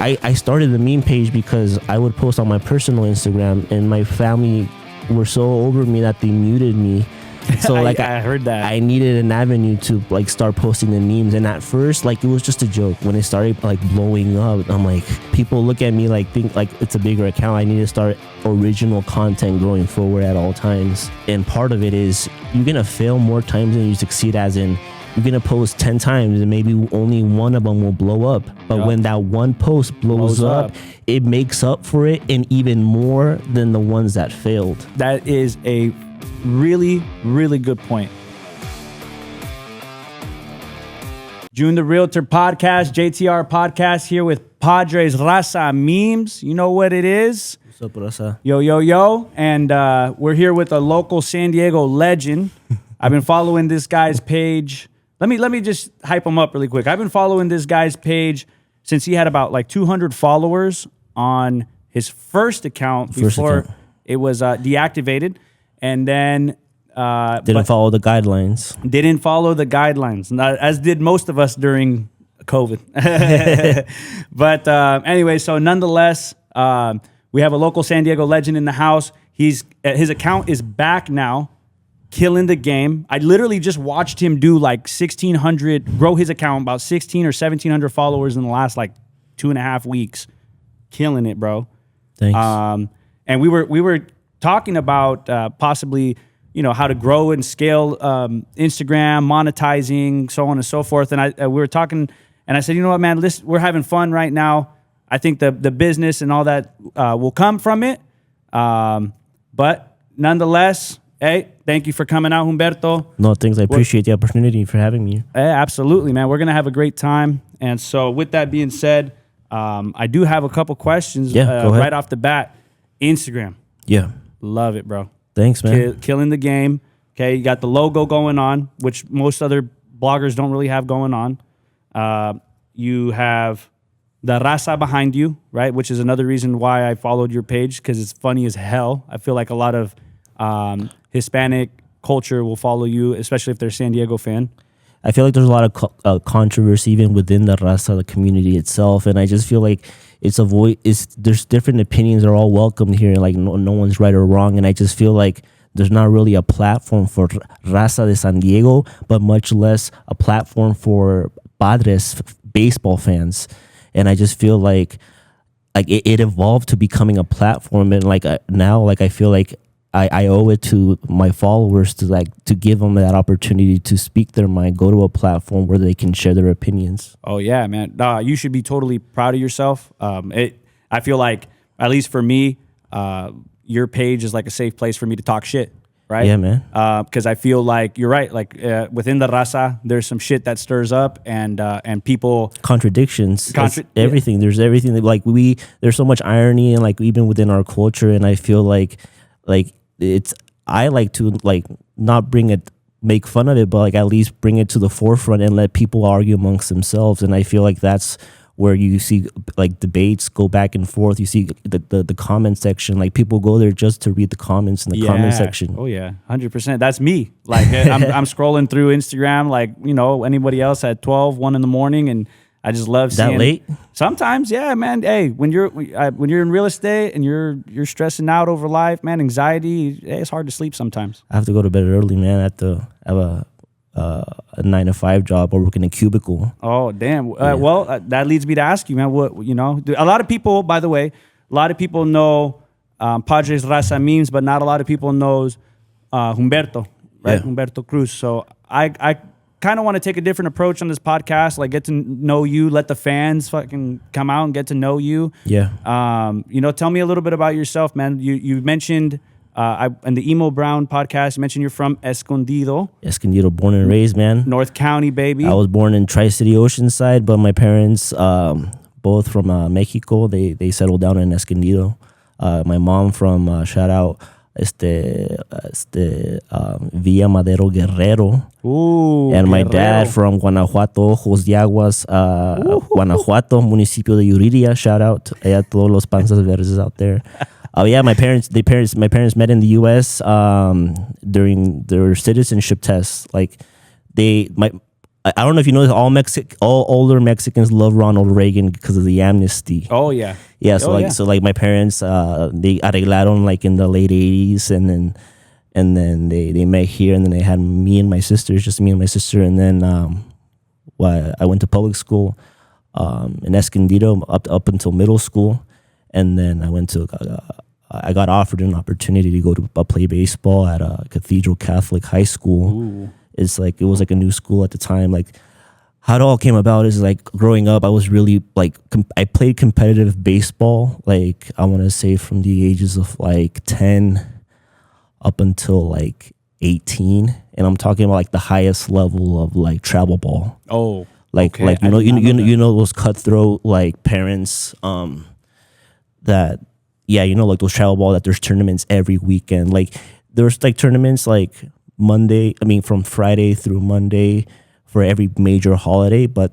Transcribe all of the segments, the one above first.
I started the meme page because I would post on my personal Instagram, and my family were so over me that they muted me. So like I heard that I needed an avenue to like start posting the memes, and at first like it was just a joke. When it started like blowing up, I'm like, people look at me like think like it's a bigger account. I need to start original content going forward at all times. And part of it is you're gonna fail more times than you succeed, as in you're gonna post 10 times and maybe only one of them will blow up. But when that one post blows up, it makes up for it, and even more than the ones that failed. That is a really, really good point. June the Realtor Podcast, JTR Podcast, here with PadresRazaMemes. You know what it is. What's up, Raza? Yo, yo, yo. And we're here with a local San Diego legend. I've been following this guy's page. Let me just hype him up really quick. I've been following this guy's page since he had about like 200 followers on his first account before it was deactivated. And then didn't follow the guidelines. Didn't follow the guidelines, as did most of us during COVID. But anyway, so nonetheless, we have a local San Diego legend in the house. His account is back now, killing the game. I literally just watched him do like 1,600, grow his account about 1,600 or 1,700 followers in the last like 2.5 weeks. Killing it, bro. Thanks. And we were talking about possibly, you know, how to grow and scale Instagram, monetizing, so on and so forth. And we were talking, and I said, you know what, man, we're having fun right now. I think the business and all that will come from it. But nonetheless, hey, thank you for coming out, Humberto. No, thanks. I appreciate the opportunity for having me. Absolutely, man. We're going to have a great time. And so with that being said, I do have a couple questions right off the bat. Instagram. Yeah. Love it, bro. Thanks, man. Killing the game. Okay, you got the logo going on, which most other bloggers don't really have going on. You have the raza behind you, right? Which is another reason why I followed your page, because it's funny as hell. I feel like a lot of Hispanic culture will follow you, especially if they're a San Diego fan. I feel like there's a lot of controversy even within the raza, the community itself, and I just feel like there's different opinions that are all welcome here, and like no one's right or wrong, and I just feel like there's not really a platform for raza de San Diego, but much less a platform for Padres baseball fans. And I just feel like it evolved to becoming a platform, and like now, like I feel like I owe it to my followers to give them that opportunity to speak their mind, go to a platform where they can share their opinions. Oh yeah, man. You should be totally proud of yourself. I feel like, at least for me, your page is like a safe place for me to talk shit, right? Yeah, man. Because I feel like you're right. Like within the raza, there's some shit that stirs up, and people contradictions. Everything. Yeah. There's everything that, like there's so much irony, and like even within our culture, and I feel like I like to like not make fun of it, but like at least bring it to the forefront and let people argue amongst themselves. And I feel like that's where you see like debates go back and forth. You see the comment section, like people go there just to read the comments in the comment section. Oh yeah, 100%. That's me. Like I'm scrolling through Instagram, like, you know, anybody else at 1 in the morning, and I just love seeing that late. Sometimes, yeah, man. Hey, when you're in real estate and you're stressing out over life, man, anxiety, it's hard to sleep sometimes. I have to go to bed early, man. I have to have a 9-to-5 job or work in a cubicle. Oh, damn. Well, that leads me to ask you, man. What, you know? A lot of people, by the way, know PadresRazaMemes, but not a lot of people knows Humberto, right? Yeah. Humberto Cruz. So I kind of want to take a different approach on this podcast, like get to know you, let the fans fucking come out and get to know you. Yeah. You know, tell me a little bit about yourself, man. You mentioned in the Emo Brown podcast, you mentioned you're from Escondido. Escondido, born and raised, man. North County, baby. I was born in Tri-City Oceanside, but my parents, both from Mexico, they settled down in Escondido. My mom from, shout out, Villa Madero Guerrero. Ooh, and my dad from Guanajuato, Ojos de Aguas, Guanajuato, municipio de Yuriria. Shout out a todos los panzas verdes out there. Oh yeah, my parents met in the U.S. During their citizenship tests. Like I don't know if you know this, all older Mexicans love Ronald Reagan because of the amnesty. Oh yeah. Yeah, so like my parents, they arreglaron like in the late '80s, and then they met here, and then they had me and my sister, and then I went to public school in Escondido up until middle school, and then I got offered an opportunity to go to play baseball at Cathedral Catholic High School. Ooh. It was like a new school at the time. Like how it all came about is like growing up, I was really like I played competitive baseball. Like I want to say from the ages of like 10 up until like 18, and I'm talking about like the highest level of like travel ball. Oh, like okay. like you know those cutthroat like parents that like those travel ball that there's tournaments every weekend. Like there's like tournaments like from Friday through Monday for every major holiday, but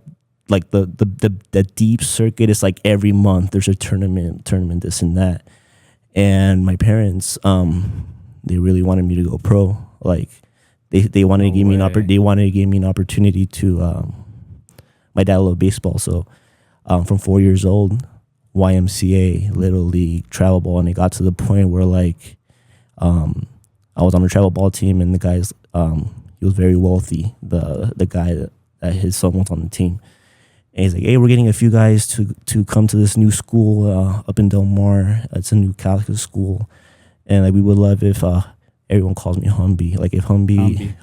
like the deep circuit is like every month there's a tournament, this and that. And my parents, they really wanted me to go pro. Like they wanted to give me an opportunity to. My dad loved baseball, so from 4 years old, YMCA, Little League, travel ball, and it got to the point where like I was on a travel ball team, and the guys, he was very wealthy. The guy that his son was on the team, and he's like, "Hey, we're getting a few guys to come to this new school up in Del Mar. It's a new Catholic school, and like we would love if everyone calls me Humby. Like if Humby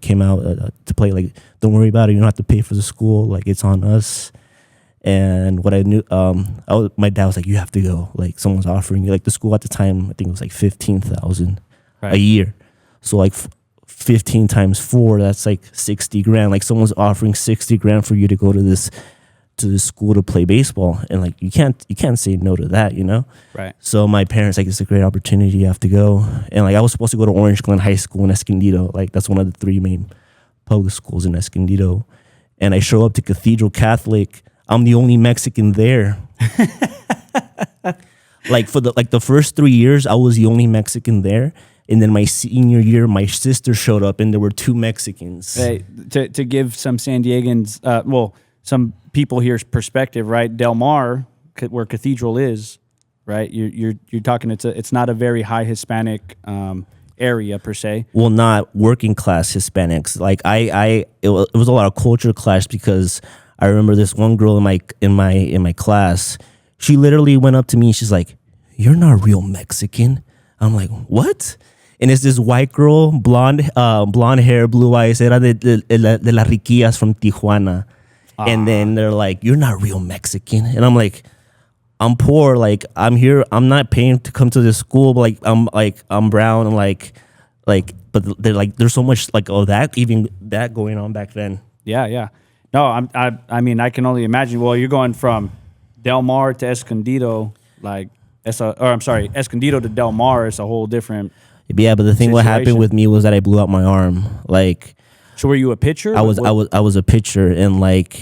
came out to play. Like don't worry about it. You don't have to pay for the school. Like it's on us." And what I knew, my dad was like, "You have to go. Like someone's offering you." Like the school at the time, I think it was like 15,000 a year. So like 15 times 4, that's like 60 grand. Like someone's offering 60 grand for you to go to this school to play baseball, and like you can't say no to that, you know. Right. So my parents like, it's a great opportunity. You have to go. And like I was supposed to go to Orange Glen High School in Escondido. Like that's one of the 3 main public schools in Escondido. And I show up to Cathedral Catholic. I'm the only Mexican there. Like for the first 3 years, I was the only Mexican there. And then my senior year, my sister showed up, and there were 2 Mexicans. Hey, to give some San Diegans, some people here's perspective, right? Del Mar, where Cathedral is, right? You're talking. It's not a very high Hispanic area per se. Well, not working class Hispanics. Like it was a lot of culture clash, because I remember this one girl in my class. She literally went up to me and she's like, "You're not real Mexican." I'm like, "What?" And it's this white girl, blonde hair, blue eyes, era de las riquillas from Tijuana. And then they're like, "You're not real Mexican." And I'm like, "I'm poor. Like I'm here. I'm not paying to come to this school. But I'm brown and like, but they're like, there's so much like that going on back then." Yeah. No, I mean, I can only imagine. Well, you're going from Del Mar to Escondido, Escondido to Del Mar is a whole different. Yeah, but the thing what happened with me was that I blew out my arm. Like, so were you a pitcher? I was a pitcher, and like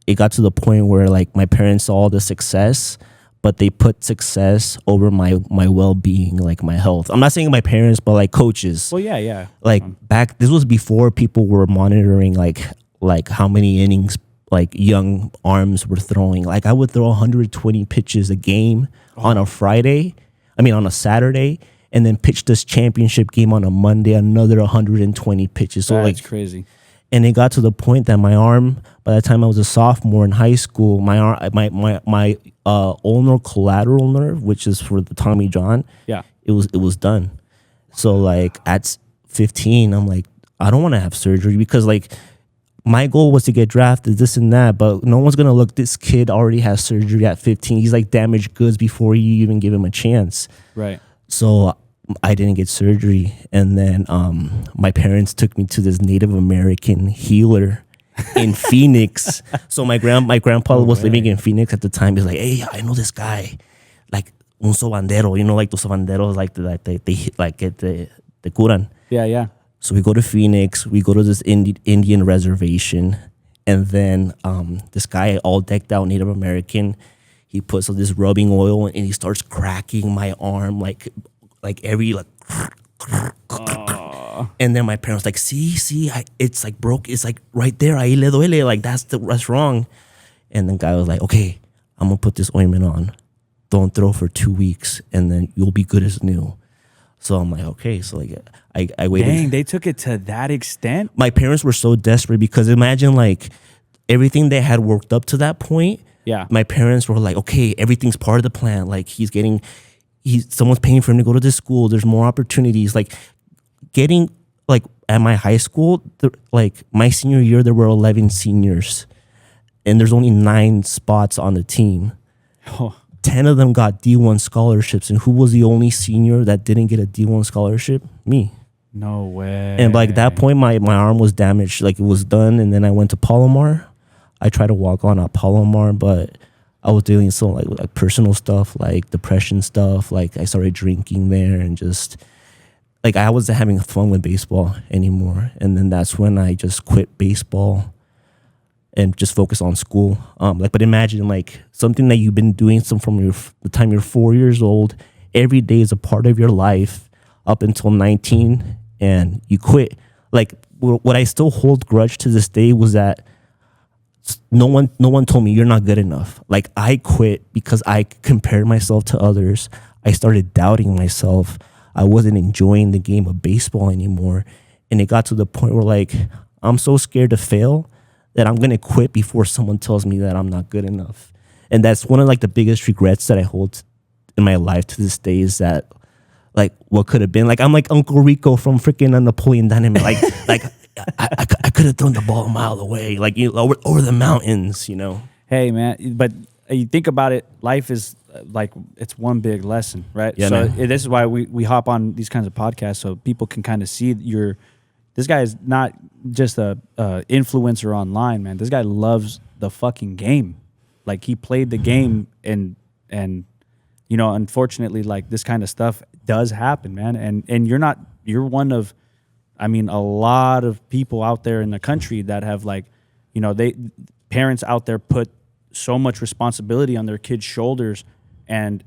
it got to the point where like my parents saw all the success, but they put success over my well-being, like my health. I'm not saying my parents, but like coaches. Well, yeah. Like this was before people were monitoring like how many innings like young arms were throwing. Like I would throw 120 pitches a game on a Saturday, and then pitch this championship game on a Monday, another 120 pitches. So that's crazy. And it got to the point that my arm, by the time I was a sophomore in high school, my ulnar collateral nerve, which is for the Tommy John, it was done. So like at 15, I'm like, I don't want to have surgery, because like my goal was to get drafted, this and that, but no one's gonna look. This kid already has surgery at 15. He's like damaged goods before you even give him a chance. Right. So I didn't get surgery, and then my parents took me to this Native American healer in Phoenix. So my grandpa was living in Phoenix at the time. He's like, "Hey, I know this guy, like un sobandero, you know, like those sobanderos, like they curan." Yeah. So we go to Phoenix. We go to this Indian reservation, and then this guy, all decked out Native American, he puts this rubbing oil and he starts cracking my arm like every And then my parents like, see, it's like broke. It's like right there. Ahí le duele. Like that's wrong. And the guy was like, okay, I'm gonna put this ointment on. Don't throw for 2 weeks, and then you'll be good as new. So I'm like, okay. So like, I waited. Dang, they took it to that extent. My parents were so desperate because imagine like everything they had worked up to that point. Yeah. My parents were like, okay, everything's part of the plan. Like someone's paying for him to go to this school. There's more opportunities. Like getting like at my high school, like my senior year, there were 11 seniors, and there's only 9 spots on the team. Oh. 10 of them got D1 scholarships, and who was the only senior that didn't get a D1 scholarship? Me. No way. And by that point, my arm was damaged. Like it was done, and then I went to Palomar. I tried to walk on at Palomar, but I was dealing with some like personal stuff, like depression stuff. Like I started drinking there, and just like I wasn't having fun with baseball anymore. And then that's when I just quit baseball and just focus on school. But imagine like something that you've been doing from the time you're 4 years old. Every day is a part of your life up until 19, and you quit. Like what I still hold grudge to this day was that no one told me you're not good enough. Like I quit because I compared myself to others. I started doubting myself. I wasn't enjoying the game of baseball anymore, and it got to the point where like I'm so scared to fail that I'm gonna quit before someone tells me that I'm not good enough. And that's one of like the biggest regrets that I hold in my life to this day, is that like what could have been. Like I'm like Uncle Rico from freaking Napoleon Dynamite. Like I could have thrown the ball a mile away, like over the mountains, you know. Hey man, but you think about it, life is like it's one big lesson, right? Yeah, so man. this is why we hop on these kinds of podcasts, so people can kind of see this guy is not just a influencer online, man. This guy loves the fucking game. Like he played the game, and you know, unfortunately, like this kind of stuff does happen, man. And you're one of, I mean, a lot of people out there in the country that have like, you know, parents out there put so much responsibility on their kids' shoulders, and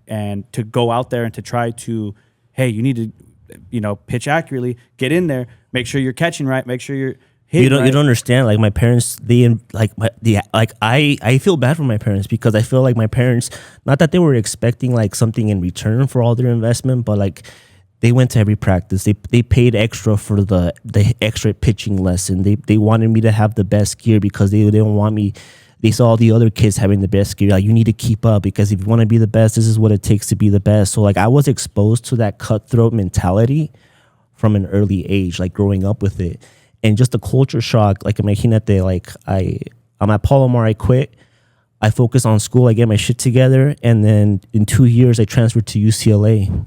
to go out there and to try to, hey, you need to, you know, pitch accurately, get in there, make sure you're catching right, make sure you're hitting right. You don't understand. Like my parents, I feel bad for my parents, because I feel like my parents, not that they were expecting like something in return for all their investment, but like they went to every practice. They paid extra for the extra pitching lesson. They wanted me to have the best gear because they didn't want me. They saw all the other kids having the best gear. Like, you need to keep up, because if you want to be the best, this is what it takes to be the best. So like I was exposed to that cutthroat mentality from an early age, like growing up with it. And just the culture shock, like imagínate, like I'm at Palomar, I quit. I focus on school, I get my shit together, and then in 2 years I transferred to UCLA.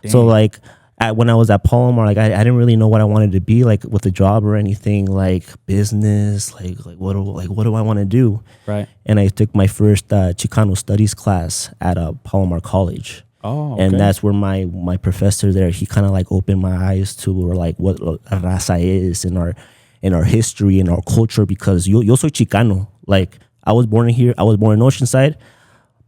Dang. So like when I was at Palomar, like I didn't really know what I wanted to be, like with a job or anything, like business, like what do I want to do? Right. And I took my first Chicano studies class at Palomar College. Oh, okay. And that's where my professor there, he kind of like opened my eyes to like what raza is in our history and our culture, because yo soy Chicano. Like I was born here, I was born in Oceanside.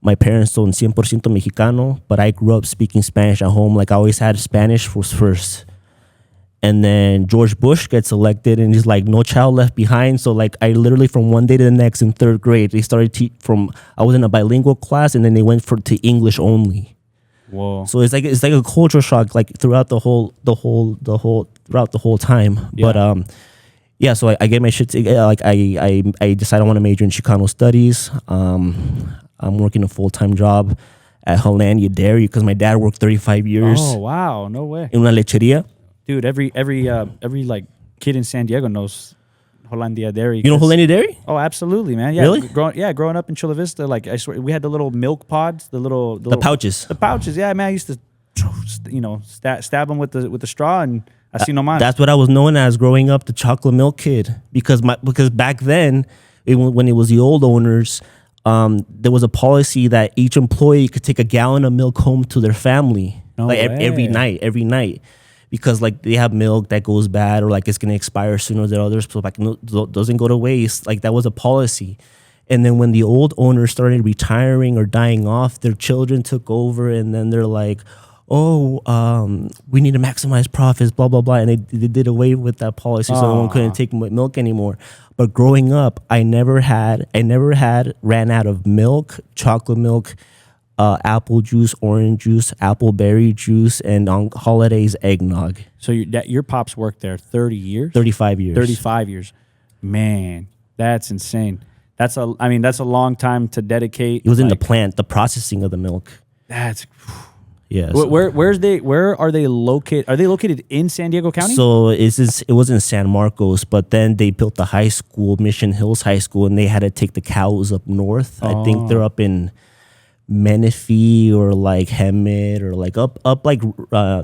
My parents son 100% Mexicano, but I grew up speaking Spanish at home. Like I always had Spanish was first. And then George Bush gets elected, and he's like, no child left behind. So like I literally from one day to the next in third grade, they started I was in a bilingual class, and then they went to English only. Whoa. So it's like a culture shock, like throughout the whole time. Yeah. But yeah, so I get my shit together. Like I decided I want to major in Chicano studies. I'm working a full-time job at Hollandia Dairy, because my dad worked 35 years. Oh wow, no way. In una lecheria. Dude, every like kid in San Diego knows Hollandia Dairy. You know Hollandia Dairy? Oh, absolutely, man. Yeah, really? Growing up in Chula Vista, like I swear, we had the little milk pods, the pouches. The pouches, yeah, man. I used to, you know, stab them with the straw, and I see no man. That's what I was known as growing up, the chocolate milk kid, because back then, when it was the old owners, there was a policy that each employee could take a gallon of milk home to their family, every night, because like they have milk that goes bad, or like it's gonna expire sooner than others, so like doesn't go to waste. Like that was a policy. And then when the old owners started retiring or dying off, their children took over, and then they're like, we need to maximize profits, blah blah blah, and they did away with that policy, so no one couldn't take milk anymore. But growing up, I never ran out of milk, chocolate milk, apple juice, orange juice, apple berry juice, and on holidays, eggnog. So your pops worked there 30 years? 35 years. 35 years. Man, that's insane. That's a long time to dedicate. It was in the plant, the processing of the milk. That's yeah. Where are they located? Are they located in San Diego County? So it was in San Marcos, but then they built the high school, Mission Hills High School, and they had to take the cows up north. I think they're up in Menifee or like Hemet or like up like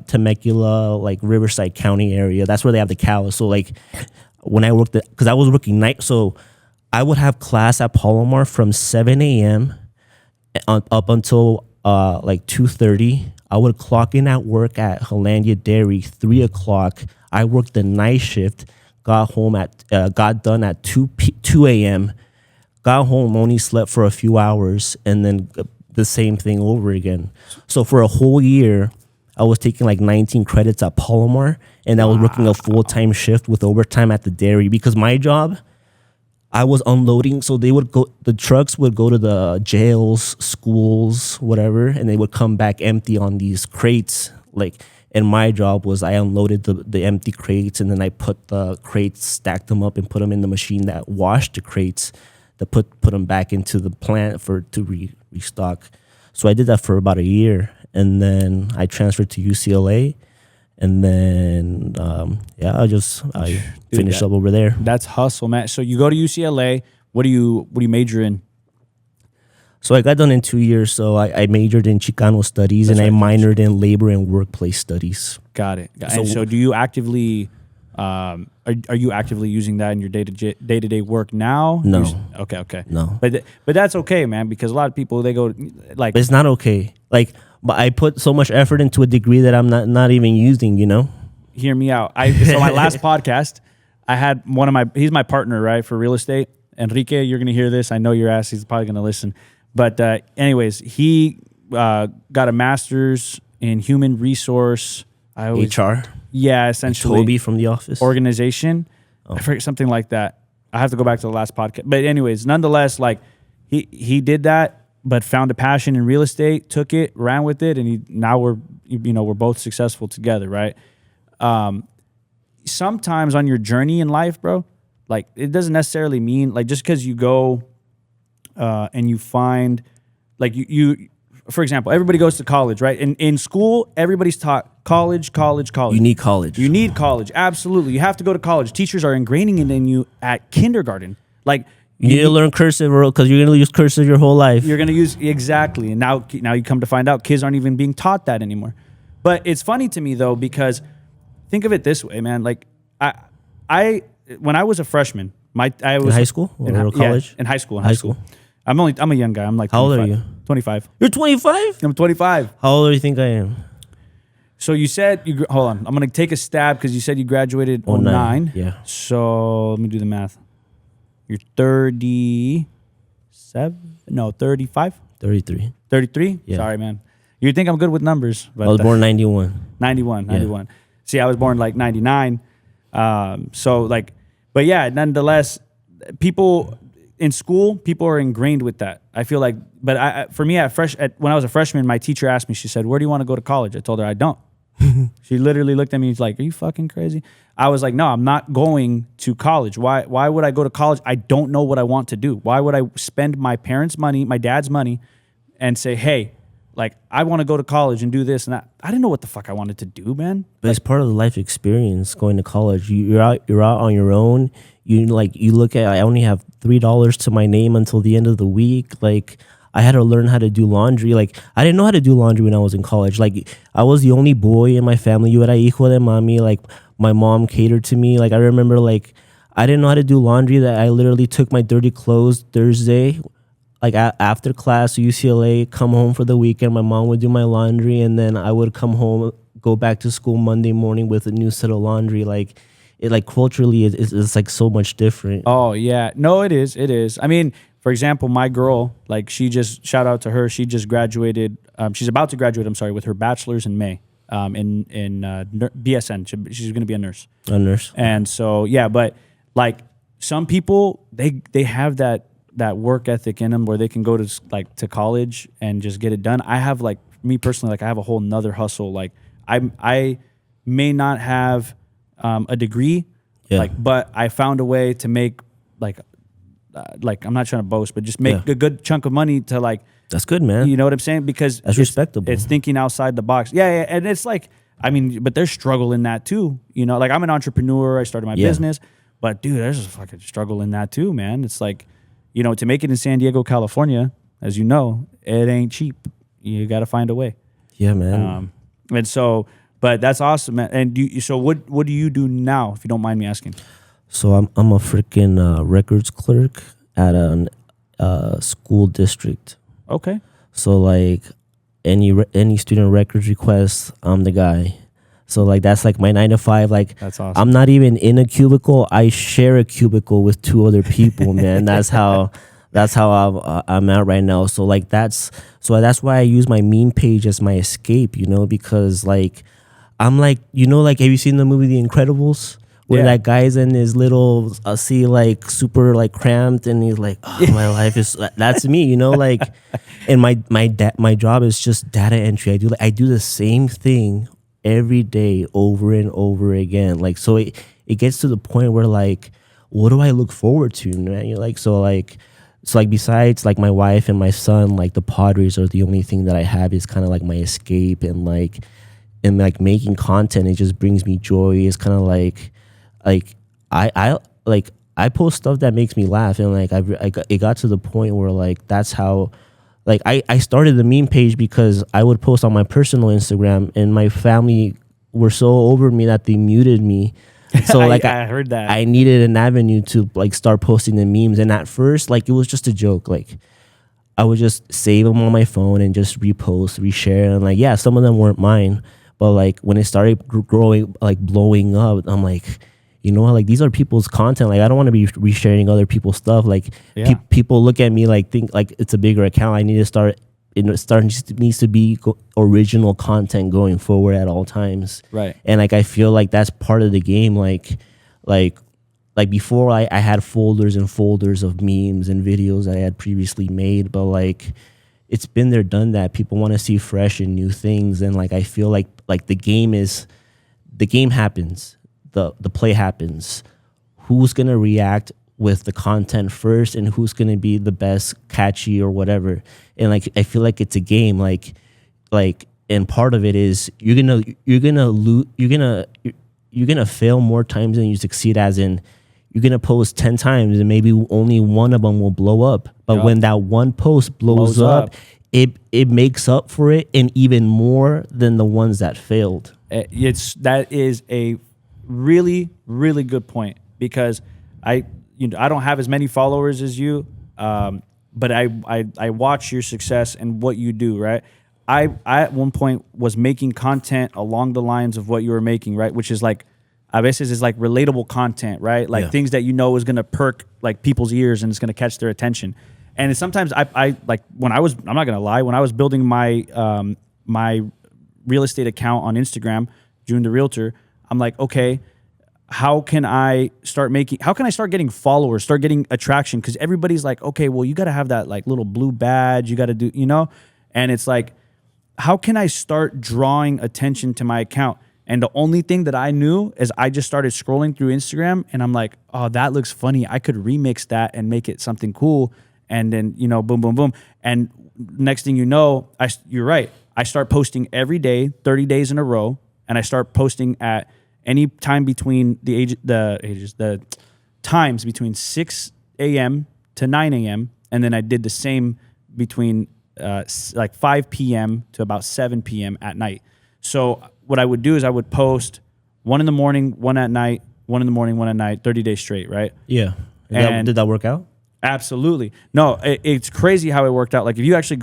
Temecula, like Riverside County area. That's where they have the cows. So like when I worked because I was working night, so I would have class at Palomar from 7 a.m. Up until like 2:30. I would clock in at work at Hollandia Dairy 3 o'clock. I worked the night shift. Got done at 2 a.m. Got home, only slept for a few hours, and then the same thing over again. So for a whole year, I was taking like 19 credits at Palomar, and I was working a full-time shift with overtime at the dairy because my job, I was unloading. So the trucks would go to the jails, schools, whatever, and they would come back empty on these crates. And my job was I unloaded the empty crates, and then I put the crates, stacked them up, and put them in the machine that washed the crates, to put them back into the plant to restock. So I did that for about a year, and then I transferred to UCLA, and then I finished up over there. That's hustle, man. So you go to UCLA. What do you major in? So I got done in 2 years. So I majored in Chicano studies, and I minored in labor and workplace studies. Got it. So do you actively? Are you actively using that in your day-to-day work now? No. Okay. No. But that's okay, man, because a lot of people, they go like... But it's not okay. But I put so much effort into a degree that I'm not even using, you know? Hear me out. So my last podcast, I had he's my partner, right, for real estate. Enrique, you're going to hear this. I know your ass. He's probably going to listen. But anyways, he got a master's in human resource. HR? Yeah, essentially. Toby from The Office? Organization. I forget, something like that. I have to go back to the last podcast. But anyways, nonetheless, like he did that, but found a passion in real estate, took it, ran with it, and now we're both successful together, right? Sometimes on your journey in life, bro, like it doesn't necessarily mean like just because you go and you find like you for example, everybody goes to college, right? In school, everybody's taught college. You need college. You need college. Absolutely. You have to go to college. Teachers are ingraining it in you at kindergarten. Like you need to learn cursive because you're going to use cursive your whole life. You're going to use, exactly. And now you come to find out kids aren't even being taught that anymore. But it's funny to me though, because think of it this way, man. Like I when I was a freshman, I was in high school or college? Yeah, in high school. I'm a young guy. I'm like 25. How old are you? 25. You're 25? I'm 25. How old do you think I am? So you said hold on. I'm gonna take a stab because you said you graduated 09. Yeah. So let me do the math. You're 37? No, 35? 33. 33? Yeah. Sorry, man. You think I'm good with numbers? But I was born 91. 91. Yeah. See, I was born like 99. But yeah, nonetheless, people in school, people are ingrained with that. I feel like, but for me when I was a freshman, my teacher asked me, she said, "Where do you want to go to college?" I told her I don't. She literally looked at me, she's like, "Are you fucking crazy?" I was like, "No, I'm not going to college. Why would I go to college? I don't know what I want to do. Why would I spend my parents' money, my dad's money, and say, hey, like, I want to go to college and do this and that." I didn't know what the fuck I wanted to do, man. But it's part of the life experience going to college. You're out on your own. You look at, I only have $3 to my name until the end of the week. Like, I had to learn how to do laundry. Like, I didn't know how to do laundry when I was in college. Like, I was the only boy in my family. Yo era hijo de mami. Like, my mom catered to me. Like, I remember, like, I didn't know how to do laundry. That I literally took my dirty clothes Thursday, like after class, UCLA, come home for the weekend. My mom would do my laundry, and then I would come home, go back to school Monday morning with a new set of laundry. Like, it, like, culturally, it's like so much different. Oh yeah, no, it is. I mean, for example, my girl, like she just, shout out to her, she just graduated. She's about to graduate, I'm sorry, with her bachelor's in May in BSN. She's going to be a nurse. A nurse. And so, yeah, but like some people, they have that work ethic in them where they can go to college and just get it done. I have like, me personally, like I have a whole nother hustle. Like I may not have a degree, but I found a way to make like I'm not trying to boast, but just make a good chunk of money to like. That's good, man. You know what I'm saying? Because that's respectable. It's thinking outside the box. Yeah, and it's like, I mean, but there's struggle in that too. You know, like I'm an entrepreneur. I started my business, but dude, there's a fucking struggle in that too, man. It's like, you know, to make it in San Diego, California, as you know, it ain't cheap. You got to find a way. Yeah, man. And so, but that's awesome, man. And so what do you do now, if you don't mind me asking? So I'm a freaking records clerk at a school district. Okay. So like any student records requests, I'm the guy. So like that's like my 9 to 5. Like that's awesome. I'm not even in a cubicle. I share a cubicle with 2 other people, man. That's how I'm at right now. So like that's why I use my meme page as my escape, you know, because like I'm like, you know, like have you seen the movie The Incredibles? Where that guy's in his little like super like cramped and he's like, oh, my life is, that's me, you know, like, and my job is just data entry. I do the same thing every day over and over again. Like, so it gets to the point where like, what do I look forward to, man? You're like, so besides like my wife and my son, like the Padres are the only thing that I have is kind of like my escape and making content. It just brings me joy. It's kind of like I post stuff that makes me laugh, and like it got to the point where like that's how like I started the meme page because I would post on my personal Instagram, and my family were so over me that they muted me. So like I heard that I needed an avenue to like start posting the memes, and at first like it was just a joke. Like I would just save them on my phone and just repost, reshare, and like some of them weren't mine, but like when it started growing, like blowing up, I'm like, you know, like these are people's content. Like I don't want to be resharing other people's stuff. Like people look at me like think like it's a bigger account. I need to start. It needs to be original content going forward at all times. Right. And like I feel like that's part of the game. Like before I had folders and folders of memes and videos that I had previously made, but like it's been there, done that. People want to see fresh and new things, and like I feel like the game happens. The play happens. Who's going to react with the content first, and who's going to be the best catchy or whatever. And like I feel like it's a game, like and part of it is you're gonna fail more times than you succeed, as in you're gonna post 10 times and maybe only one of them will blow up. But when that one post blows up, it makes up for it, and even more than the ones that failed. That is a really, really good point, because I don't have as many followers as you, but I watch your success and what you do, right? I at one point was making content along the lines of what you were making, right? Which is like, a veces is like relatable content, right? Like things that you know is going to perk like people's ears and it's going to catch their attention. And it's sometimes I like when I'm not going to lie, when I was building my my real estate account on Instagram, June the Realtor, I'm like, okay, how can I start getting followers, start getting attraction? Because everybody's like, okay, well, you got to have that like little blue badge. You got to do, and it's like, how can I start drawing attention to my account? And the only thing that I knew is I just started scrolling through Instagram, and I'm like, oh, that looks funny. I could remix that and make it something cool. And then, boom, boom, boom. And next thing you know, you're right. I start posting every day, 30 days in a row. And I start posting at any time between the times between 6 a.m. to 9 a.m. And then I did the same between like 5 p.m. to about 7 p.m. at night. So what I would do is I would post 1 in the morning, 1 at night, 1 in the morning, 1 at night, 30 days straight, right? Yeah. Did that work out? Absolutely. No, it's crazy how it worked out. Like if you actually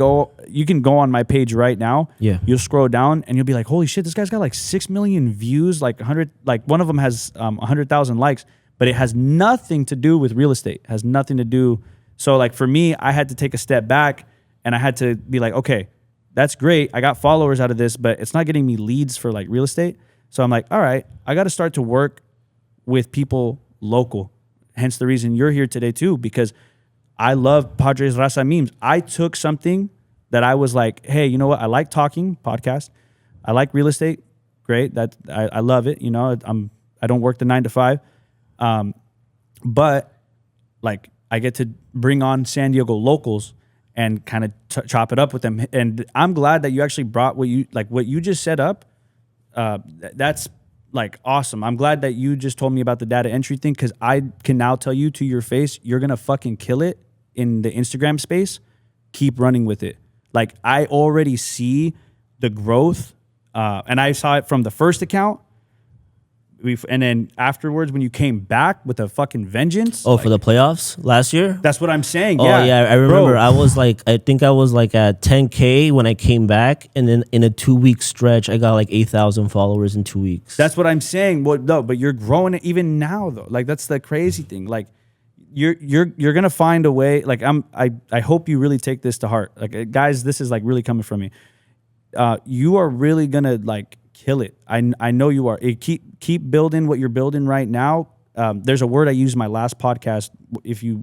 you can go on my page right now. Yeah. You'll scroll down and you'll be like, holy shit, this guy's got like 6 million views, like 100, like one of them has 100,000 likes, but it has nothing to do with real estate. It has nothing to do. So like for me, I had to take a step back and I had to be like, okay, that's great. I got followers out of this, but it's not getting me leads for like real estate. So I'm like, all right, I got to start to work with people local. Hence the reason you're here today too, because I love PadresRazaMemes. I took something that I was like, hey, you know what? I like talking podcast. I like real estate. Great. That I love it. You know, I don't work the 9 to 5. But like I get to bring on San Diego locals and kind of chop it up with them. And I'm glad that you actually brought what you just set up. That's like awesome. I'm glad that you just told me about the data entry thing, because I can now tell you to your face, you're going to fucking kill it in the Instagram space. Keep running with it. Like I already see the growth, and I saw it from the first account. And then afterwards, when you came back with a fucking vengeance. Oh, like, for the playoffs last year? That's what I'm saying. Oh, yeah. I remember. Bro. I think I was like at 10K when I came back. And then in a 2-week stretch, I got like 8,000 followers in 2 weeks. That's what I'm saying. Well, no, but you're growing it even now, though. Like, that's the crazy thing. Like, you're going to find a way. Like, I hope you really take this to heart. Like, guys, this is like really coming from me. You are really going to like kill it. I know you are. Keep building what you're building right now. There's a word I used in my last podcast. If you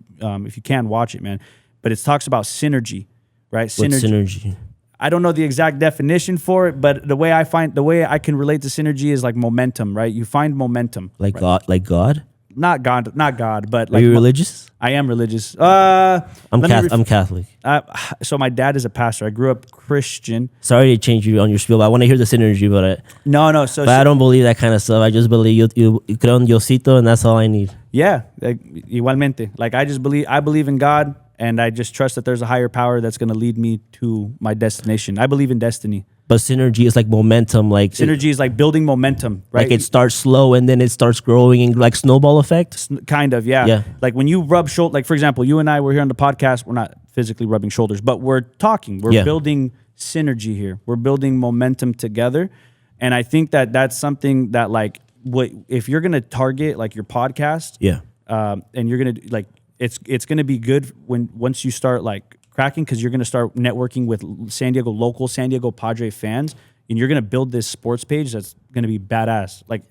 can watch it, man, but it talks about synergy, right? Synergy. I don't know the exact definition for it, but the way I can relate to synergy is like momentum, right? You find momentum, like right? God, like God. Not God, but like. Are you religious? I am religious. I'm Catholic. So my dad is a pastor. I grew up Christian. Sorry to change you on your spiel, but I want to hear the synergy. But I don't believe that kind of stuff. I just believe you creo en Diosito, and that's all I need. Yeah, igualmente. Like I believe in God, and I just trust that there's a higher power that's going to lead me to my destination. I believe in destiny. But synergy is like momentum. Like synergy is like building momentum, right? Like it starts slow and then it starts growing, and like snowball effect. Kind of, yeah. Yeah. Like when you rub shoulders, like for example, you and I were here on the podcast. We're not physically rubbing shoulders, but we're talking. We're building synergy here. We're building momentum together, and I think that that's something that like if you're gonna target like your podcast, and you're gonna like it's gonna be good once you start like cracking, because you're going to start networking with San Diego Padre fans, and you're going to build this sports page that's going to be badass. Like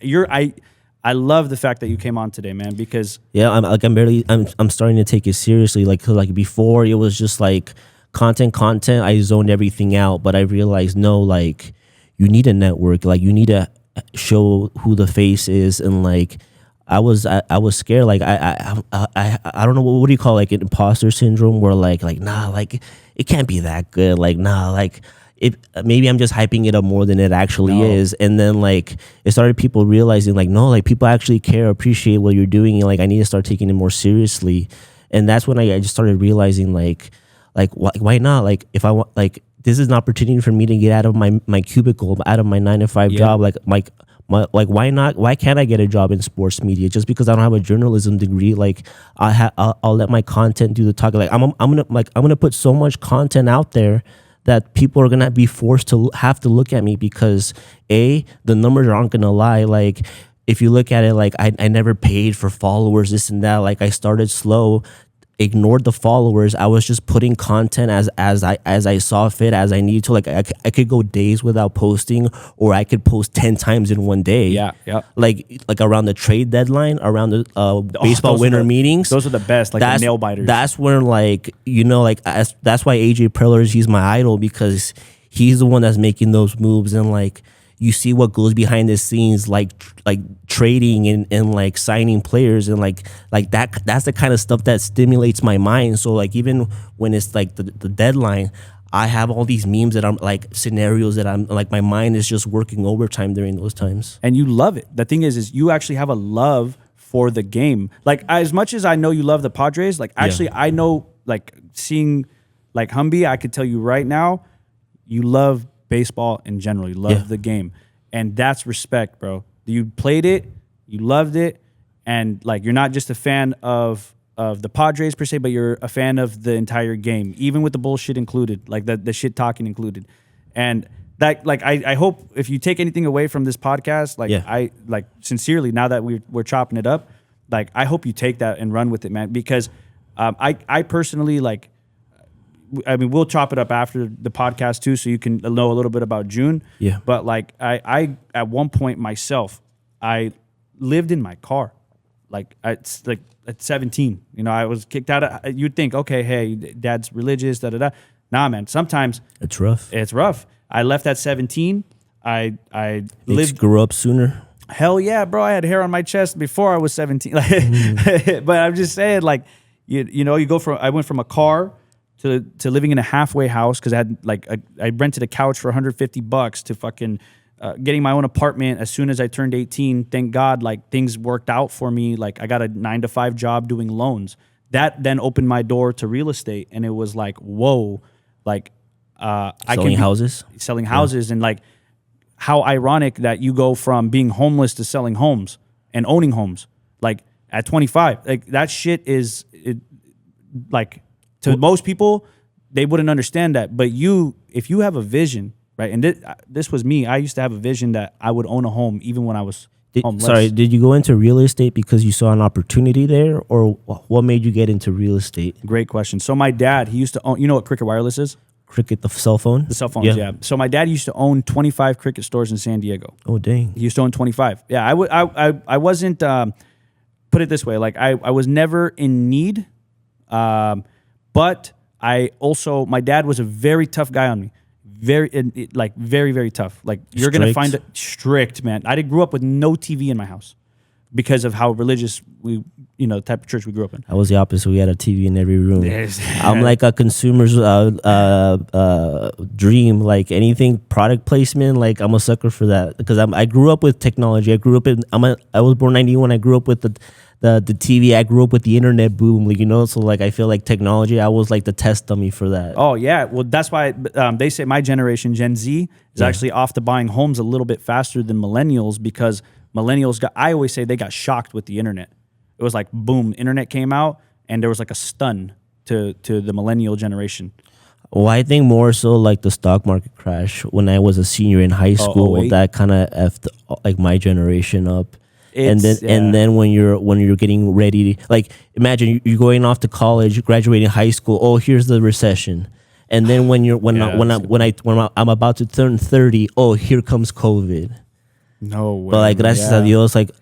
I love the fact that you came on today, man, because I'm starting to take it seriously. Like before it was just like content. I zoned everything out, but I realized no, like you need a network. Like you need to show who the face is, and like I was scared. Like I don't know, what do you call like an imposter syndrome, where like nah, like it can't be that good. Like nah, like maybe I'm just hyping it up more than it actually is. And then like it started people realizing like no, like people actually care, appreciate what you're doing, and like I need to start taking it more seriously. And that's when I just started realizing like why not? Like if I want, like this is an opportunity for me to get out of my cubicle, out of my 9 to 5 job. Like why not? Why can't I get a job in sports media just because I don't have a journalism degree? Like I'll let my content do the talking. Like I'm gonna put so much content out there that people are gonna be forced to have to look at me, because the numbers aren't gonna lie. Like if you look at it, like I never paid for followers, this and that. Like I started slow, ignored the followers. I was just putting content as I saw fit, as I need to. Like I could go days without posting, or I could post 10 times in one day. Yeah. Like around the trade deadline, around the baseball winter meetings. Those are the best. Like the nail biters. That's where like that's why AJ Preller's, he's my idol, because he's the one that's making those moves. And like you see what goes behind the scenes, like trading and like signing players, and like that's the kind of stuff that stimulates my mind. So like even when it's like the deadline, I have all these memes that I'm like scenarios that I'm like, my mind is just working overtime during those times. And you love it. The thing is you actually have a love for the game. Like as much as I know you love the Padres, like actually I know, like seeing like Humby, I could tell you right now, you love baseball in general. You love the game, and that's respect, bro. You played it, you loved it, and like you're not just a fan of the Padres per se, but you're a fan of the entire game, even with the bullshit included, like the shit talking included. And that, like, I hope if you take anything away from this podcast, like I like sincerely, now that we're chopping it up, like I hope you take that and run with it, man, because I personally like. I mean, we'll chop it up after the podcast too, so you can know a little bit about June. Yeah. But like, I at one point myself, I lived in my car, like at 17. You know, I was kicked out of. You'd think, okay, hey, dad's religious, da da da. Nah, man. Sometimes It's rough. it's rough. I left at 17. I lived. Grew up sooner. Hell yeah, bro! I had hair on my chest before I was 17. But I'm just saying, like, you know, I went from a car to living in a halfway house because I had I rented a couch for $150 to fucking getting my own apartment as soon as I turned 18. Thank God, like things worked out for me. Like I got a 9-to-5 job doing loans. That then opened my door to real estate, and it was like, whoa, like Selling houses. selling houses, and like how ironic that you go from being homeless to selling homes and owning homes, like at 25. Like that shit is like. To most people, they wouldn't understand that. But if you have a vision, right? And this was me. I used to have a vision that I would own a home even when I was homeless. Sorry, did you go into real estate because you saw an opportunity there, or what made you get into real estate? Great question. So my dad, he used to own. You know what Cricket Wireless is? Cricket, the cell phone? The cell phones, yeah. So my dad used to own 25 Cricket stores in San Diego. Oh, dang. He used to own 25. Yeah, I wasn't. Put it this way, like I was never in need. But my dad was a very tough guy on me. Very, very tough. Like you're going to find it strict, man. I grew up with no TV in my house because of how religious the type of church we grew up in. I was the opposite. We had a TV in every room. I'm like a consumer's dream. Like anything product placement, like I'm a sucker for that because I grew up with technology. I was born 91. I grew up with the TV. I grew up with the internet boom, like, you know, so like I feel like technology, I was like the test dummy for that. Oh yeah, well that's why they say my generation, Gen Z, is actually off to buying homes a little bit faster than millennials because millennials I always say they got shocked with the internet. It was like boom, internet came out and there was like a stun to the millennial generation. Well, I think more so like the stock market crash when I was a senior in high school, that kind of effed like my generation up. And then when you're getting ready to, like, imagine you're going off to college, graduating high school. Oh, here's the recession. And then when I'm about to turn 30, oh, here comes COVID. No way. But like gracias a Dios, like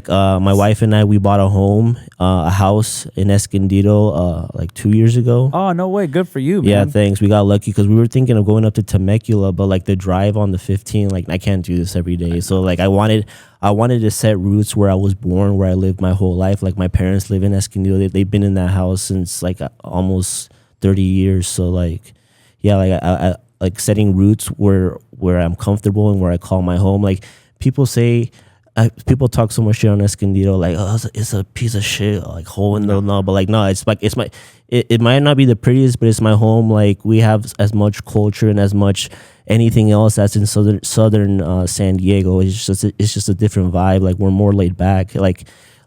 my wife and I, we bought a house in Escondido like 2 years ago. Oh, no way. Good for you, man. Yeah, thanks. We got lucky because we were thinking of going up to Temecula, but like the drive on the 15, like I can't do this every day. So like I wanted to set roots where I was born, where I lived my whole life. Like my parents live in Escondido. They've been in that house since like almost 30 years. So like, yeah, like I like setting roots where I'm comfortable and where I call my home. Like people people talk so much shit on Escondido, like, oh, it's a piece of shit, like hole in the no, but like no, it might not be the prettiest, but it's my home. Like we have as much culture and as much anything else that's in southern San Diego. It's just a different vibe. Like we're more laid back. Like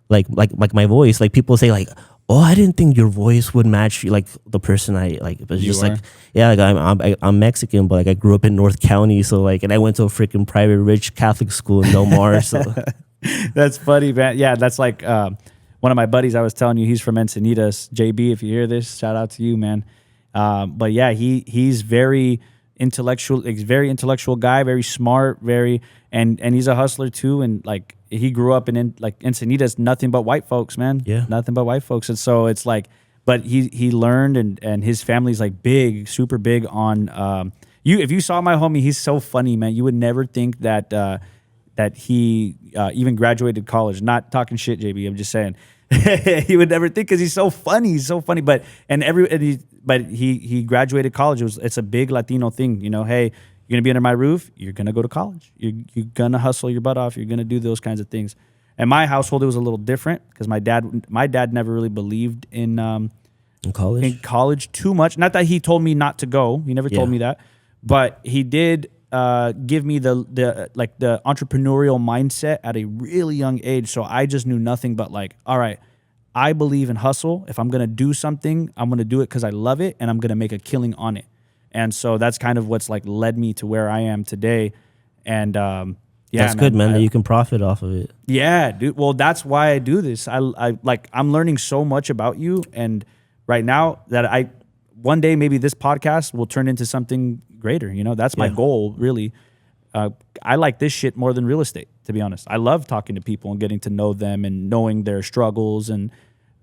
my voice. Like people say like, oh, I didn't think your voice would match like the person I like. But just like, yeah, like I'm Mexican, but like I grew up in North County, so like, and I went to a freaking private rich Catholic school in Del Mar. So that's funny, man. Yeah, that's like one of my buddies. I was telling you, he's from Encinitas. JB, if you hear this, shout out to you, man. But yeah, he's very intellectual. He's a very intellectual guy, very smart, and he's a hustler too. And like he grew up in like Encinitas, nothing but white folks, man. Yeah, nothing but white folks. And so it's like, but he learned, and his family's like big, super big on you. If you saw my homie, he's so funny, man. You would never think that that he even graduated college. Not talking shit, JB. I'm just saying. He would never think because he's so funny. He's so funny. But he graduated college. It's a big Latino thing. You know, hey, you're gonna be under my roof. You're gonna go to college. You're gonna hustle your butt off. You're gonna do those kinds of things. In my household, it was a little different because my dad never really believed in college too much. Not that he told me not to go. He never told me that, but he did give me the entrepreneurial mindset at a really young age. So I just knew nothing but like, all right, I believe in hustle. If I'm gonna do something, I'm gonna do it because I love it and I'm gonna make a killing on it. And so that's kind of what's like led me to where I am today. And yeah, that's good, man. That you can profit off of it. Yeah, dude. Well, that's why I do this. I'm learning so much about you, and right now that one day maybe this podcast will turn into something greater. You know, that's my goal, really. I like this shit more than real estate, to be honest. I love talking to people and getting to know them and knowing their struggles and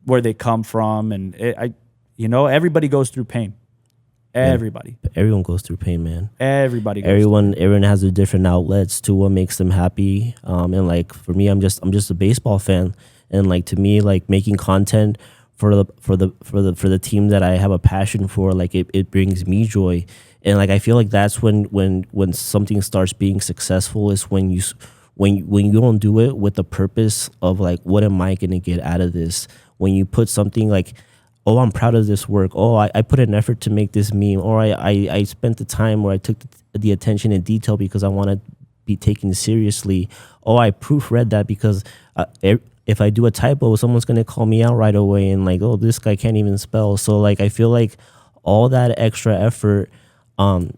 where they come from. And everybody goes through pain. Everybody. Everyone goes through pain, man. Everyone has a different outlets to what makes them happy. And like for me, I'm just a baseball fan, and like to me, like making content for the team that I have a passion for, like it brings me joy. And like I feel like that's when something starts being successful is when you don't do it with the purpose of like, what am I gonna get out of this? When you put something like, oh, I'm proud of this work. Oh, I put an effort to make this meme, or I spent the time, or I took the attention and detail because I want to be taken seriously. Oh, I proofread that because if I do a typo, someone's gonna call me out right away and like, oh, this guy can't even spell. So like I feel like all that extra effort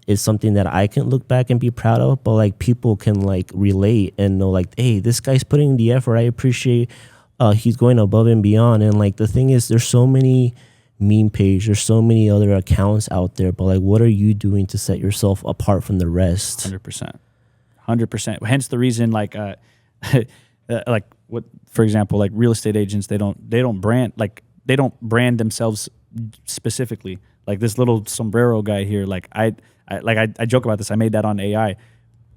is something that I can look back and be proud of, but like people can like relate and know like, hey, this guy's putting the effort. I appreciate he's going above and beyond. And like the thing is, there's so many meme pages, there's so many other accounts out there, but like what are you doing to set yourself apart from the rest? 100%. Hence the reason like like what, for example, like real estate agents, they don't brand themselves specifically. Like this little sombrero guy here, like I joke about this. I made that on AI.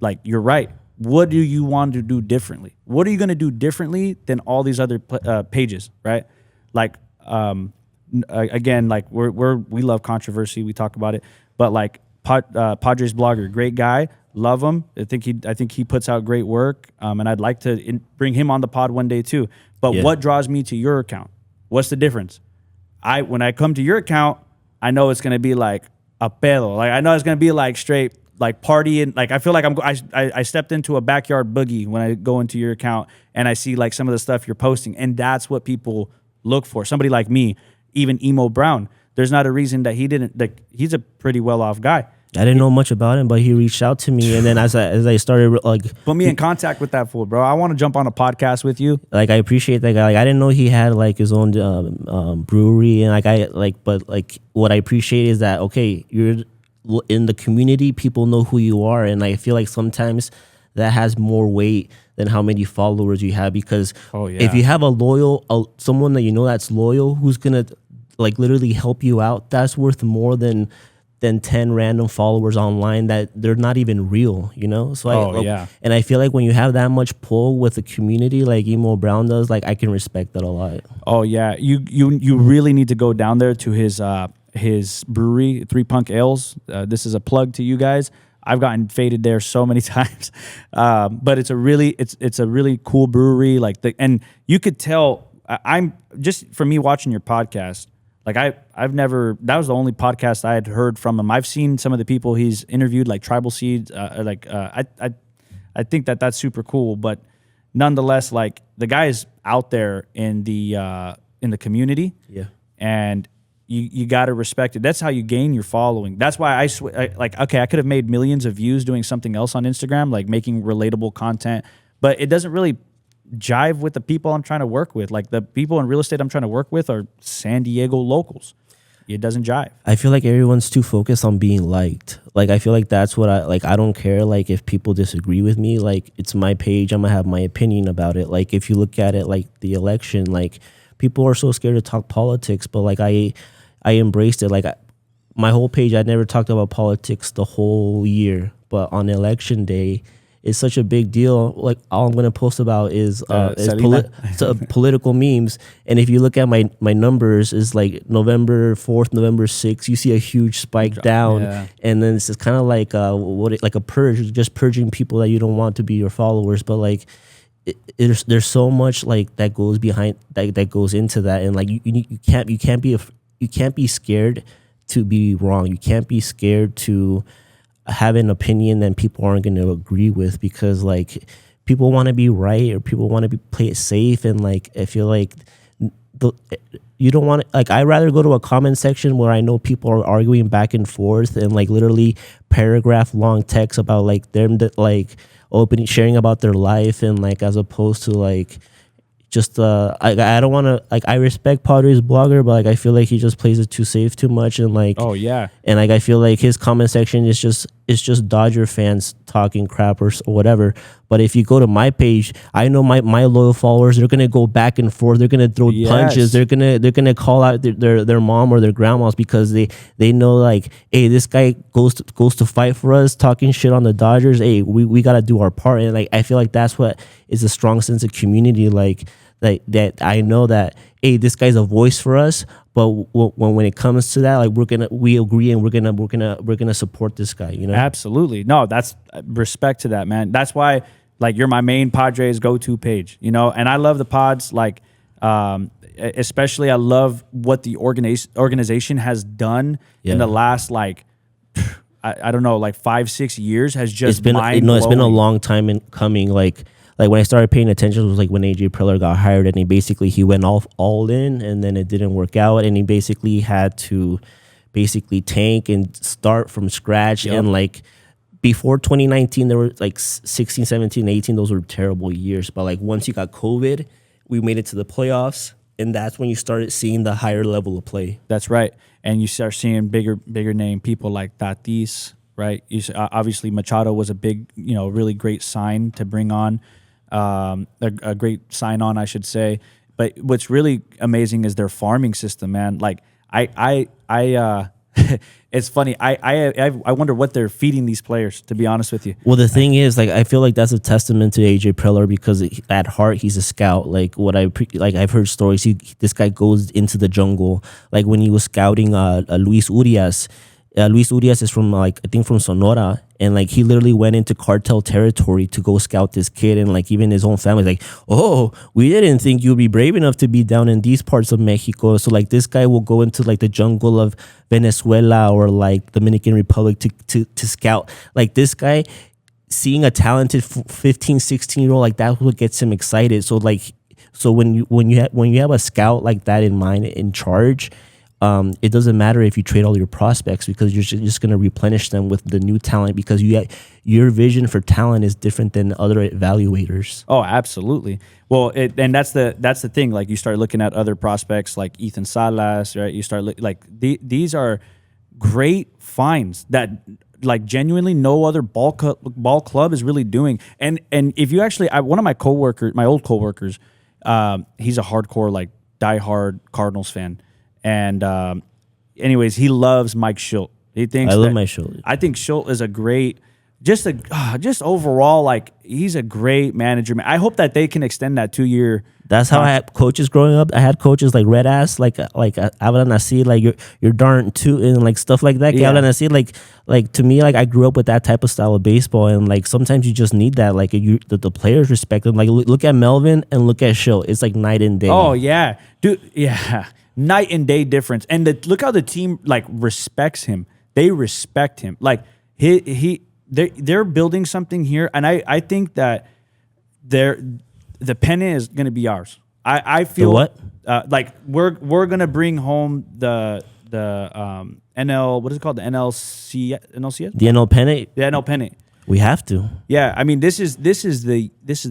Like, you're right. What do you want to do differently? What are you going to do differently than all these other pages, right? Like, again, like we love controversy. We talk about it, but like Padres blogger, great guy, love him. I think he puts out great work, and I'd like to bring him on the pod one day too. But what draws me to your account? What's the difference? When I come to your account, I know it's gonna be like a pedo. Like I know it's gonna be like straight like partying. Like I feel like I stepped into a backyard boogie when I go into your account and I see like some of the stuff you're posting, and that's what people look for. Somebody like me, even Emo Brown. There's not a reason that he didn't. Like he's a pretty well off guy. I didn't know much about him, but he reached out to me, and then as I started like put me in contact with that fool, bro. I want to jump on a podcast with you. Like I appreciate that guy. Like I didn't know he had like his own brewery, and but what I appreciate is that okay, you're in the community, people know who you are, and I feel like sometimes that has more weight than how many followers you have, because if you have someone that you know that's loyal, who's gonna like literally help you out, that's worth more than 10 random followers online that they're not even real, you know? So and I feel like when you have that much pull with the community like Emo Brown does, like I can respect that a lot. Oh yeah, you really need to go down there to his brewery, Three Punk Ales. This is a plug to you guys. I've gotten faded there so many times, but it's a really cool brewery. And you could tell. I'm just from me watching your podcast. Like that was the only podcast I had heard from him. I've seen some of the people he's interviewed, like Tribal Seeds. I think that's super cool. But nonetheless, like the guy is out there in the community. Yeah. And you got to respect it. That's how you gain your following. That's why I could have made millions of views doing something else on Instagram, like making relatable content, but it doesn't really jive with the people I'm trying to work with. Like the people in real estate I'm trying to work with are San Diego locals. It doesn't jive. I feel like everyone's too focused on being liked. Like I feel like that's what I don't care like if people disagree with me. Like it's my page, I'm gonna have my opinion about it. Like if you look at it like the election, like people are so scared to talk politics, but like I embraced it. Like my whole page, I never talked about politics the whole year, but on election day, it's such a big deal. Like all I'm gonna post about is political memes. And if you look at my numbers, is like November 4th, November 6th, you see a huge spike down, and then it's just kind of like like a purge, just purging people that you don't want to be your followers. But like there's so much like that goes behind that goes into that, and like you can't be scared to be wrong. You can't be scared to have an opinion that people aren't going to agree with, because like people want to be right, or people want to play it safe. And like I feel like you don't want to, like I'd rather go to a comment section where I know people are arguing back and forth and like literally paragraph long text about like them that like sharing about their life, and like as opposed to like just I don't want to, like, I respect Padres blogger, but like I feel like he just plays it too safe too much, and like, Oh yeah, and like I feel like his comment section is just, it's just Dodger fans talking crap or whatever. But if you go to my page, I know my loyal followers, they're gonna go back and forth, they're gonna throw punches, they're gonna call out their mom or their grandmas, because they know, like, hey, this guy goes to fight for us, talking shit on the Dodgers. Hey, we gotta do our part. And like I feel like that's what is a strong sense of community, like that I know that, hey, this guy's a voice for us. But when it comes to that, like, we agree, and we're gonna support this guy, you know? absolutely. No, that's respect to that, man. That's why, like, you're my main Padres go-to page, you know. And I love the pods, like, especially I love what the organization has done in the last, like, I don't know, like 5-6 years, has just been it's been a long time in coming. Like when I started paying attention, it was like when AJ Preller got hired, and he went all in, and then it didn't work out, and he basically had to tank and start from scratch. And like before 2019, there were like 16, 17, 18, those were terrible years. But like once you got COVID, we made it to the playoffs, and that's when you started seeing the higher level of play. That's right. And you start seeing bigger name people like Tatis, right? Obviously Machado was a big, really great sign to bring on. A great sign on, I should say. But what's really amazing is their farming system, man. Like I it's funny. I wonder what they're feeding these players, to be honest with you. Well, the thing is, like, I feel like that's a testament to AJ Preller, because at heart he's a scout. Like I've heard stories. This guy goes into the jungle. Like when he was scouting Luis Urias. Luis Urias is from, like, I think from Sonora, and like he literally went into cartel territory to go scout this kid, and like even his own family's like, oh, we didn't think you'd be brave enough to be down in these parts of Mexico. So like this guy will go into like the jungle of Venezuela or like Dominican Republic to scout. Like this guy, seeing a talented 15, 16-year-old, like that's what gets him excited. So like, so when you have a scout like that in mind, in charge, it doesn't matter if you trade all your prospects, because you're just going to replenish them with the new talent, because your vision for talent is different than other evaluators. Oh, absolutely. Well, and that's the thing. Like you start looking at other prospects like Ethan Salas, right? You start these are great finds that like genuinely no other ball club is really doing. And if you actually, one of my old coworkers, he's a hardcore, like, diehard Cardinals fan. And anyways, he loves Mike Schilt. He thinks I love Mike Schilt. I think Schilt is a great, just overall, like, he's a great manager. I hope that they can extend that 2-year. That's how I had coaches growing up. I had coaches like Red Ass, like Hablan así, like you're darn too, and like stuff like that. Yeah. Hablan así, like to me, like I grew up with that type of style of baseball, and like sometimes you just need that. Like the players respect them. Like look at Melvin and look at Schilt. It's like night and day. Oh yeah, dude. Yeah. Night and day difference. And look how the team, like, respects him. They respect him. Like they're building something here, and I think that the pennant is going to be ours. I feel the what? Like we're going to bring home the NL, what is it called? The NLCS? The NL pennant. The NL pennant. We have to. Yeah, I mean this is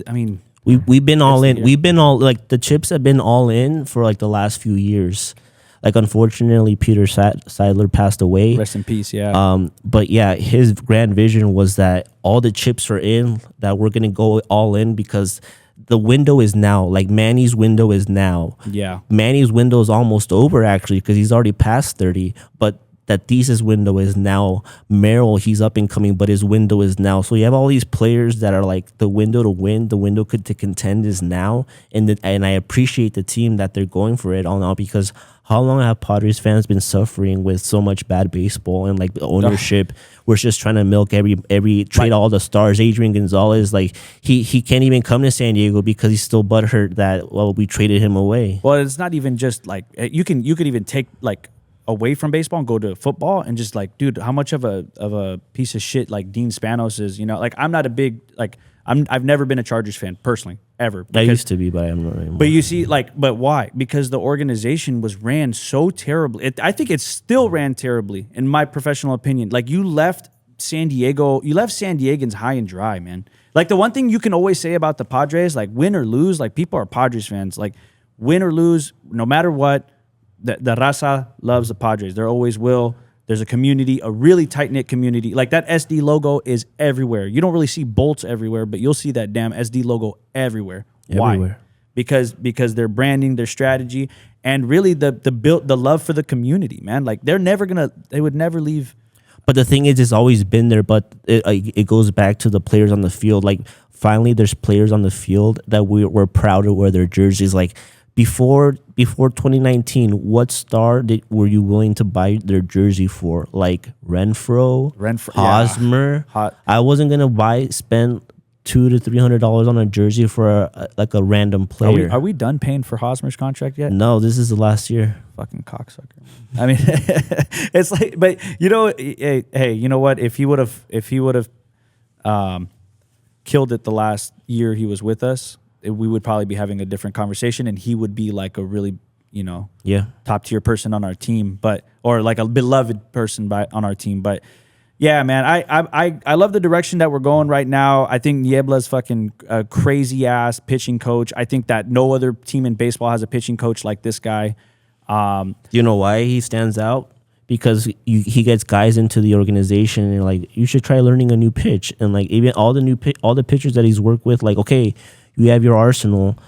I mean, We've been all in. We've been all, like, the chips have been all in for like the last few years. Like, unfortunately, Peter Seidler passed away. Rest in peace. Yeah. But yeah, his grand vision was that all the chips are in, that we're gonna go all in, because the window is now. Like Manny's window is now. Yeah. Manny's window is almost over, actually, because he's already past 30. But that Thesis window is now. Merrill, he's up and coming, but his window is now. So you have all these players that are like, the window to win, the window to contend is now. And I appreciate the team that they're going for it all now, because how long have Padres fans been suffering with so much bad baseball, and like the ownership? We're just trying to milk every trade all the stars. Adrian Gonzalez, like he can't even come to San Diego because he's still butthurt that, well, we traded him away. Well, it's not even just like, you could even take like away from baseball and go to football, and just like, dude, how much of a piece of shit like Dean Spanos is, like, I'm not a big, like, I've never been a Chargers fan personally, ever. I used to be, but I'm not anymore. But you see, like, but why? Because the organization was ran so terribly. I think it still ran terribly, in my professional opinion. Like, you left San Diegans high and dry, man. Like the one thing you can always say about the Padres, like win or lose, like people are Padres fans. Like win or lose, no matter what, the Raza loves the Padres. There always will. There's a community, a really tight-knit community. Like that SD logo is everywhere. You don't really see bolts everywhere, but you'll see that damn SD logo everywhere. Why? Because their branding, their strategy, and really the love for the community, man. Like they would never leave. But the thing is, it's always been there. But it goes back to the players on the field. Like finally, there's players on the field that we're proud to wear their jerseys. Like before 2019, what star were you willing to buy their jersey for? Like Renfro, Hosmer. Yeah. I wasn't gonna spend $200 to $300 on a jersey for a random player. Are we done paying for Hosmer's contract yet? No, this is the last year. Fucking cocksucker. I mean, it's like, but you know, hey, you know what? If he would have killed it the last year he was with us, we would probably be having a different conversation, and he would be like a really, top tier person on our team, or like a beloved person on our team. But yeah, man, I love the direction that we're going right now. I think Niebla's fucking a crazy ass pitching coach. I think that no other team in baseball has a pitching coach like this guy. Do you know why he stands out? Because he gets guys into the organization and like, you should try learning a new pitch. And like even all the pitchers that he's worked with, like, okay, you have your arsenal,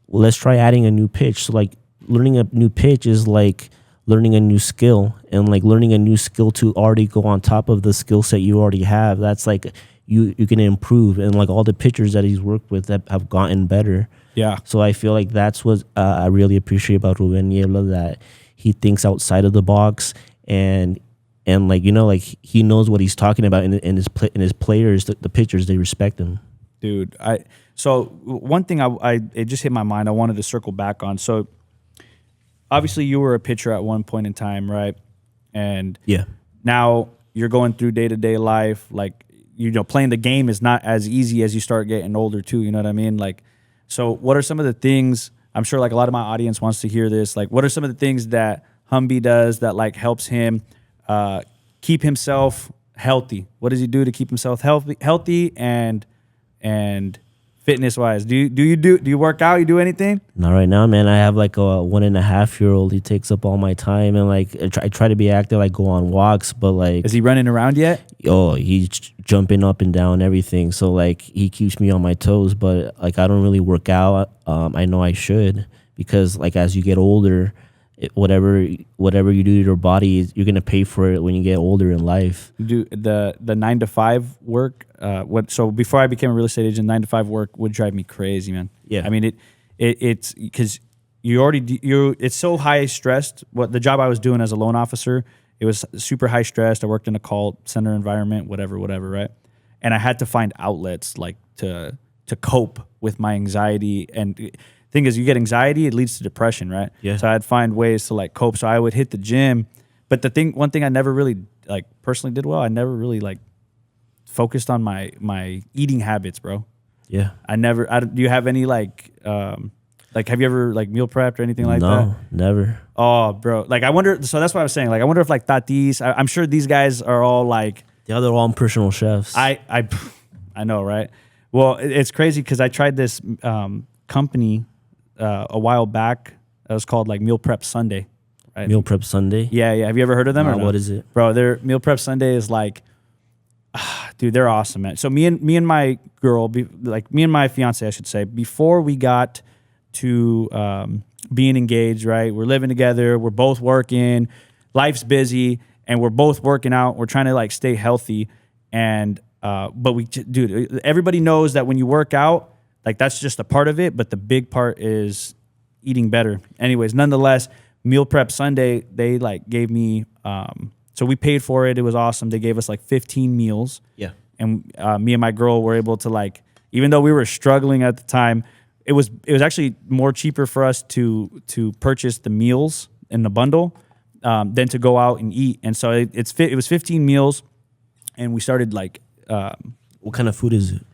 let's try adding a new pitch. So like learning a new pitch is like learning a new skill, and like learning a new skill to already go on top of the skill set you already have. That's like you can improve, and like all the pitchers that he's worked with have gotten better. Yeah. So I feel like that's what I really appreciate about Ruben Niebla, that he thinks outside of the box, and like, like he knows what he's talking about, and his players, the pitchers, they respect him. Dude, so one thing it just hit my mind, I wanted to circle back on. So obviously you were a pitcher at one point in time, right? And yeah, now you're going through day-to-day life. Like, playing the game is not as easy as you start getting older too. You know what I mean? Like, so what are some of the things, I'm sure like a lot of my audience wants to hear this. Like, what are some of the things that Humby does that like helps him keep himself healthy? What does he do to keep himself healthy and fitness wise? Do you work out? You do anything? Not right now, man. I have like a 1.5-year-old. He takes up all my time, and like I try to be active, like go on walks, but like, is he running around yet? Oh, he's jumping up and down, everything. So like he keeps me on my toes, but like I don't really work out. I know I should, because like as you get older, whatever you do to your body, you're gonna pay for it when you get older in life. Do the 9 to 5 work? So before I became a real estate agent, 9 to 5 work would drive me crazy, man. Yeah, I mean it's because it's so high stressed. What the job I was doing as a loan officer, it was super high stressed. I worked in a call center environment, whatever, right? And I had to find outlets like to cope with my anxiety. And thing is, you get anxiety, it leads to depression, right? Yeah. So I'd find ways to like cope. So I would hit the gym, but one thing I never really like personally did well, I never really like focused on my eating habits, bro. Yeah. Do you have any like have you ever like meal prepped or anything like that? No, never. Oh, bro. Like I wonder, so that's what I was saying. Like I wonder if like Tatis, I'm sure these guys are all like, the other all personal chefs. I know, right? Well, it's crazy because I tried this company a while back. It was called like Meal Prep Sunday. Right? Meal Prep Sunday? Yeah. Have you ever heard of them? Or no? What is it? Bro, their Meal Prep Sunday is like, dude, they're awesome, man. So me and my girl, me and my fiance, I should say, before we got to being engaged, right? We're living together. We're both working. Life's busy, and we're both working out. We're trying to like stay healthy, and but dude, everybody knows that when you work out, like that's just a part of it, but the big part is eating better. Anyways, nonetheless, Meal Prep Sunday, they like gave me, so we paid for it. It was awesome. They gave us like 15 meals. Yeah. And me and my girl were able to like, even though we were struggling at the time, it was actually more cheaper for us to purchase the meals in the bundle than to go out and eat. And so it was 15 meals, and we started like, what kind of food is it?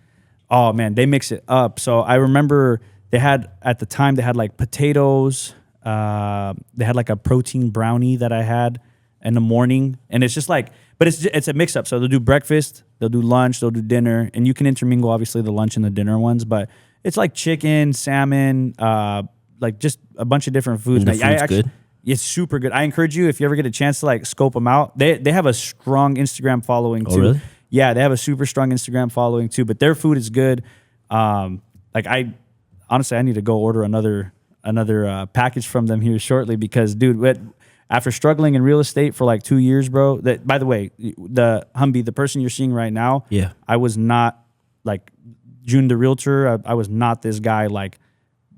Oh man, they mix it up. So I remember at the time they had like potatoes. They had like a protein brownie that I had. in the morning, and it's just like, but it's a mix up. So they'll do breakfast, they'll do lunch, they'll do dinner, and you can intermingle obviously the lunch and the dinner ones, but it's like chicken, salmon, like just a bunch of different foods. And the food's good? It's super good. I encourage you, if you ever get a chance to like scope them out. They have a strong Instagram following too. Oh, really? Yeah, they have a super strong Instagram following too. But their food is good. Like I need to go order another package from them here shortly because, dude, after struggling in real estate for like 2 years, bro. That, by the way, the Humby, the person you're seeing right now. Yeah. I was not like June the Realtor. I was not this guy like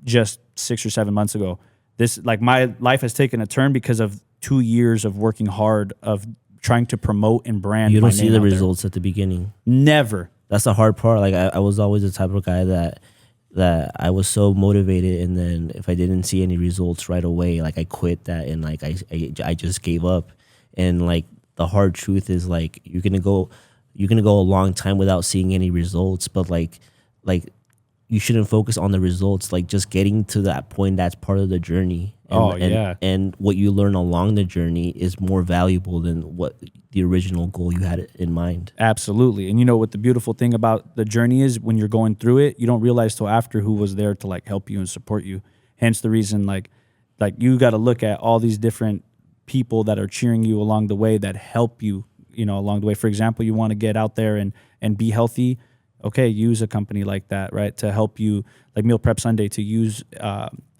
just 6 or 7 months ago. This, like, my life has taken a turn because of 2 years of working hard, of trying to promote and brand. You my don't see name the out there. results at the beginning. Never. That's the hard part. Like I was always the type of guy that I was so motivated, and then if I didn't see any results right away, like I quit that, and like I just gave up. And like the hard truth is, like, you're gonna go a long time without seeing any results, but like you shouldn't focus on the results. Like, just getting to that point, that's part of the journey. And what you learn along the journey is more valuable than what the original goal you had in mind. Absolutely. And you know what the beautiful thing about the journey is, when you're going through it, you don't realize till after who was there to like help you and support you. Hence the reason like you got to look at all these different people that are cheering you along the way, that help you, along the way. For example, you want to get out there and be healthy. Okay, use a company like that, right, to help you, like Meal Prep Sunday, to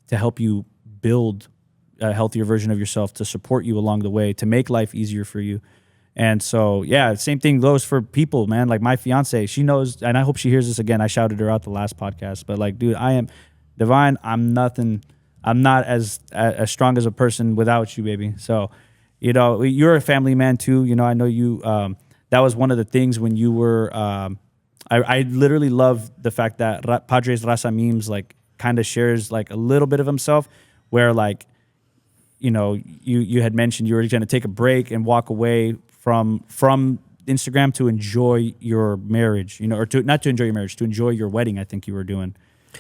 help you build a healthier version of yourself, to support you along the way, to make life easier for you. And so, yeah, same thing goes for people, man. Like my fiance, she knows, and I hope she hears this again. I shouted her out the last podcast, but like, dude, I am Divine. I'm nothing. I'm not as strong as a person without you, baby. So, you're a family man too. I know you. That was one of the things when you were. I literally love the fact that PadresRazaMemes like kind of shares like a little bit of himself, where like, you had mentioned you were going to take a break and walk away from Instagram to enjoy your marriage, or not to enjoy your marriage, to enjoy your wedding. I think you were doing,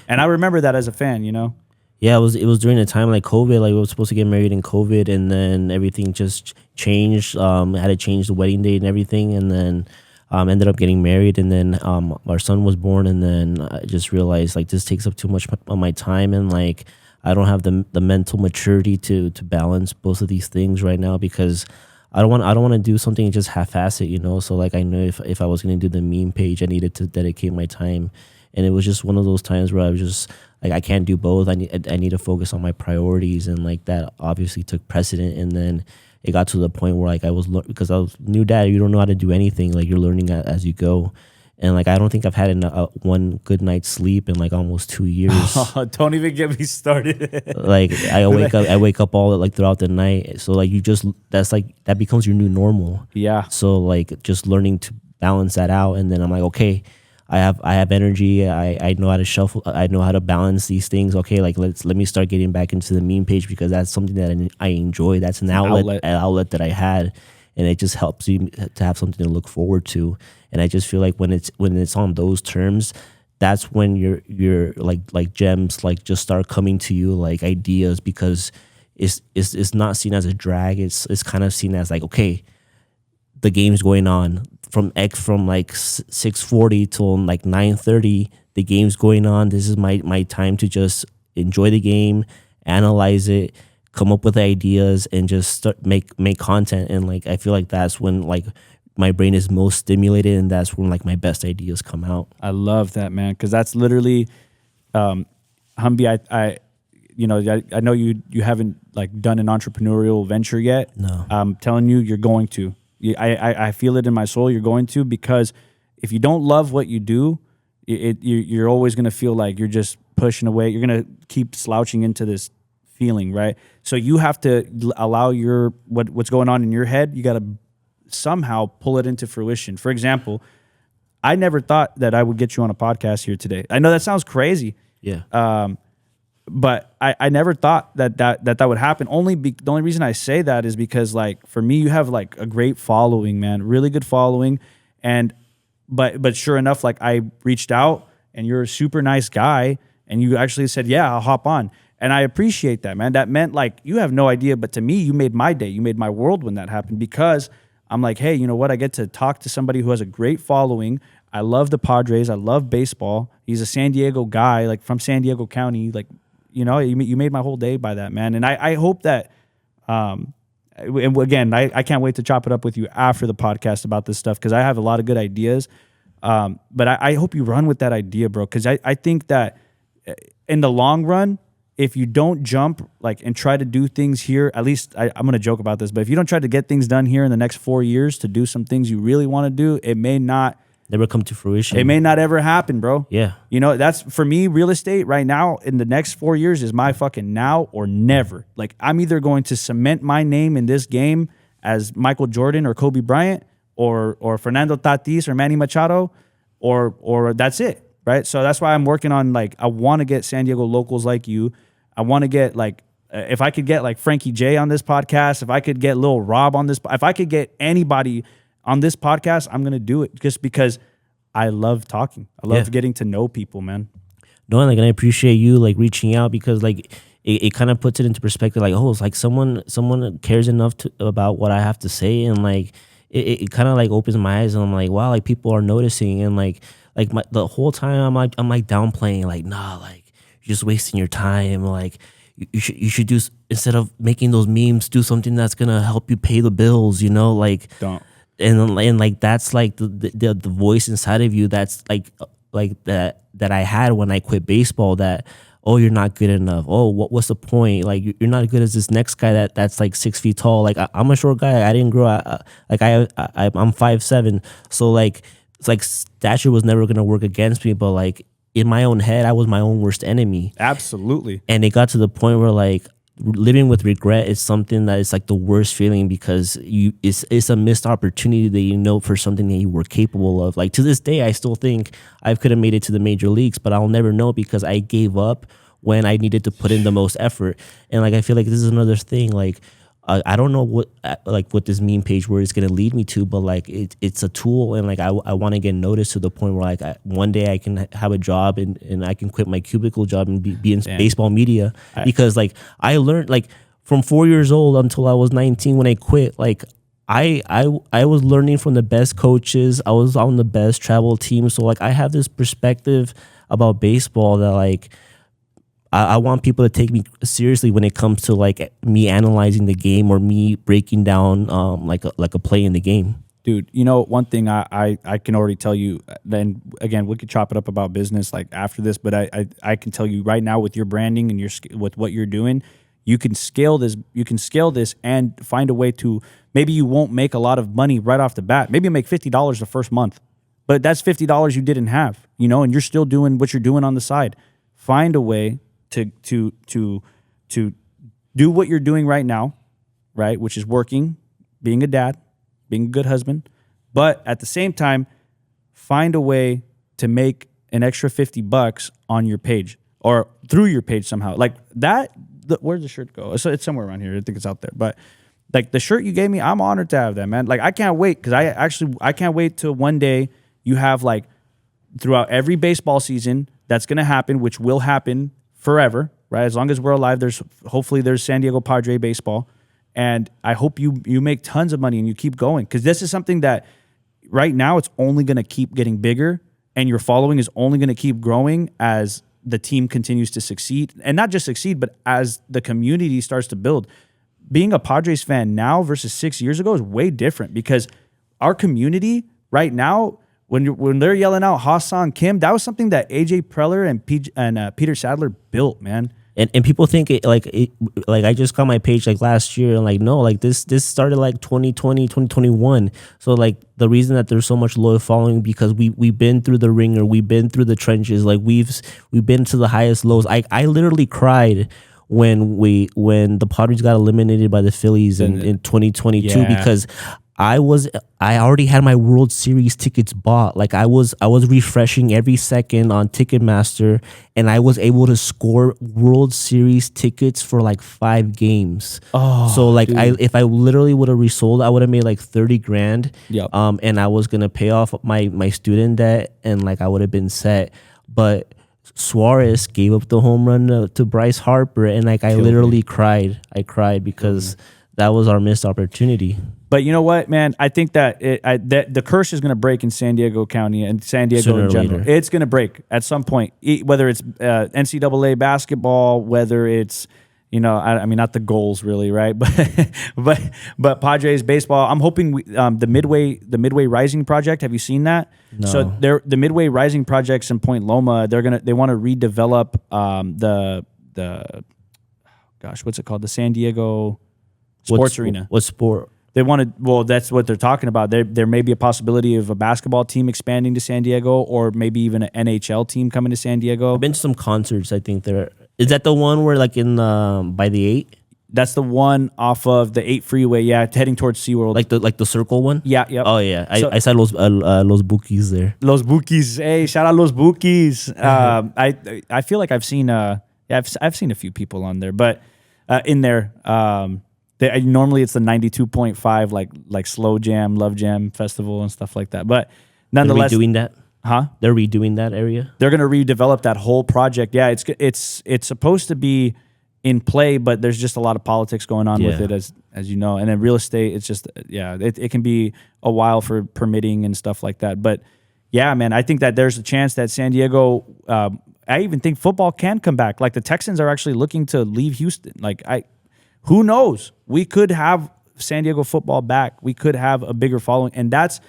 and I remember that as a fan, Yeah, it was during the time like COVID. Like, we were supposed to get married in COVID, and then everything just changed. Had to change the wedding date and everything, and then ended up getting married, and then our son was born, and then I just realized like this takes up too much of my time, and like I don't have the mental maturity to balance both of these things right now, because I don't want to do something just half-assed, So like I know if I was going to do the meme page, I needed to dedicate my time, and it was just one of those times where I was just like, I can't do both. I need to focus on my priorities, and like that obviously took precedent, and then it got to the point where like because I was new dad, you don't know how to do anything. Like, you're learning as you go. And like, I don't think I've had one good night's sleep in like almost 2 years. Don't even get me started. Like, I wake up all like throughout the night. So like, that becomes your new normal. Yeah. So like, just learning to balance that out. And then I'm like, okay, I have energy. I know how to shuffle. I know how to balance these things. Okay, like let me start getting back into the meme page, because that's something that I enjoy. That's an outlet that I had, and it just helps you to have something to look forward to. And I just feel like when it's on those terms, that's when your like gems like just start coming to you, like ideas, because it's not seen as a drag. It's kind of seen as like, okay, the game's going on from like 6:40 till like 9:30. The game's going on. This is my time to just enjoy the game, analyze it, come up with ideas, and just start make content. And like, I feel like that's when like my brain is most stimulated, and that's when like my best ideas come out. I love that, man, because that's literally, Humby. I know you haven't like done an entrepreneurial venture yet. No, I'm telling you, you're going to. I feel it in my soul. You're going to, because if you don't love what you do, you're always going to feel like you're just pushing away. You're going to keep slouching into this feeling, right? So you have to allow what's going on in your head. You got to somehow pull it into fruition. For example, I never thought that I would get you on a podcast here today. I know that sounds crazy. Yeah. But I never thought that would happen. The only reason I say that is because, like, for me, you have like a great following, man, really good following, but sure enough, like, I reached out, and you're a super nice guy, and you actually said, yeah, I'll hop on. And I appreciate that, man. That meant like, you have no idea, but to me, you made my day. You made my world when that happened, because I'm like, hey, you know what? I get to talk to somebody who has a great following. I love the Padres. I love baseball. He's a San Diego guy, like from San Diego County. Like, you know, you made my whole day by that, man. And I hope that, and again, I can't wait to chop it up with you after the podcast about this stuff, because I have a lot of good ideas. But I hope you run with that idea, bro, because I think that in the long run, if you don't jump like and try to do things here, at least I'm going to joke about this, but if you don't try to get things done here in the next 4 years to do some things you really want to do, it may not never come to fruition. It may not ever happen, bro. Yeah. You know, that's for me, real estate right now in the next 4 years is my fucking now or never. Like, I'm either going to cement my name in this game as Michael Jordan or Kobe Bryant or Fernando Tatis or Manny Machado, or that's it. Right. So that's why I'm working on, like, I want to get San Diego locals like you. I want to get, like, if I could get like Frankie J on this podcast, if I could get Lil Rob on this, if I could get anybody on this podcast, I'm going to do it just because I love talking. I love getting to know people, man. No, like, and I appreciate you like reaching out, because like it kind of puts it into perspective. Like, oh, it's like someone cares enough about what I have to say, and like it kind of like opens my eyes, and I'm like, wow, like people are noticing, and like the whole time I'm like downplaying, like, nah, like you're just wasting your time, like. You should do, instead of making those memes, do something that's gonna help you pay the bills, you know, like don't. And like that's like the voice inside of you that's like that I had when I quit baseball, that, oh, you're not good enough, oh, what's the point, like you're not as good as this next guy that's like 6 feet tall, like I'm a short guy, I didn't grow like I'm 5'7", so like it's like stature was never gonna work against me, but like in my own head, I was my own worst enemy. Absolutely. And it got to the point where like living with regret is something that is like the worst feeling, because it's a missed opportunity that you know for something that you were capable of. Like to this day, I still think I could have made it to the major leagues, but I'll never know because I gave up when I needed to put in the most effort. And like I feel like this is another thing, like I don't know what this meme page where it's gonna lead me to, but like it's a tool, and like I want to get noticed to the point where like one day I can have a job and I can quit my cubicle job and be in baseball media, because like I learned like from 4 years old until I was 19 when I quit, like I was learning from the best coaches. I was on the best travel team, so like I have this perspective about baseball that like. I want people to take me seriously when it comes to like me analyzing the game or me breaking down like a play in the game. Dude, you know, one thing I can already tell you, then again, we could chop it up about business like after this, but I can tell you right now with your branding and with what you're doing, you can scale this and find a way to, maybe you won't make a lot of money right off the bat. Maybe you make $50 the first month, but that's $50 you didn't have, you know, and you're still doing what you're doing on the side. Find a way to do what you're doing right now, right? Which is working, being a dad, being a good husband, but at the same time, find a way to make an extra $50 on your page or through your page somehow. Like that, where'd the shirt go? It's somewhere around here. I think it's out there. But like the shirt you gave me, I'm honored to have that, man. Like I can't wait, because I can't wait till one day you have like throughout every baseball season that's gonna happen, which will happen forever, right? As long as we're alive, hopefully there's San Diego Padre baseball, and I hope you make tons of money and you keep going, because this is something that right now it's only going to keep getting bigger, and your following is only going to keep growing as the team continues to succeed, and not just succeed, but as the community starts to build. Being a Padres fan now versus 6 years ago is way different, because our community right now, when they're yelling out Hassan Kim, that was something that AJ Preller and Peter Sadler built, man. And people think like I just got my page like last year, and like no, like this started like 2020, 2021. So like the reason that there's so much loyal following, because we've been through the ringer, we've been through the trenches, like we've been to the highest lows. I literally cried when the Padres got eliminated by the Phillies in 2022, because I already had my World Series tickets bought. Like I was refreshing every second on Ticketmaster, and I was able to score World Series tickets for like 5 games. Oh, so like dude. If I literally would have resold, I would have made like $30,000. Yep. And I was gonna pay off my student debt, and like I would have been set. But Suarez gave up the home run to Bryce Harper, and like I literally cried. I cried because that was our missed opportunity. But you know what, man? I think that the curse is going to break in San Diego County and San Diego Sooner in or general. later. It's going to break at some point, whether it's NCAA basketball, whether it's I mean, not the goals really, right? But Padres baseball. I'm hoping the Midway Rising project. Have you seen that? No. So the Midway Rising projects in Point Loma. They want to redevelop what's it called? The San Diego Sports Arena. What sport? They wanted. Well, that's what they're talking about. There may be a possibility of a basketball team expanding to San Diego, or maybe even an NHL team coming to San Diego. I've been to some concerts. I think there. Is that the one where like in by the 8? That's the one off of the 8 freeway. Yeah, heading towards SeaWorld. Like the circle one. Yeah. Yep. Oh yeah, I saw Los Bookies there. Los Bookies. Hey, shout out Los Bookies. I feel like I've seen I've seen a few people on there, but in there. Normally it's the 92.5 like slow jam, love jam festival and stuff like that. But nonetheless, they're redoing that. Huh? They're redoing that area. They're going to redevelop that whole project. Yeah, it's supposed to be in play, but there's just a lot of politics going on with it, as you know. And then real estate, it's just it can be a while for permitting and stuff like that. But yeah, man, I think that there's a chance that San Diego. I even think football can come back. Like the Texans are actually looking to leave Houston. Who knows? We could have San Diego football back. We could have a bigger following. And that's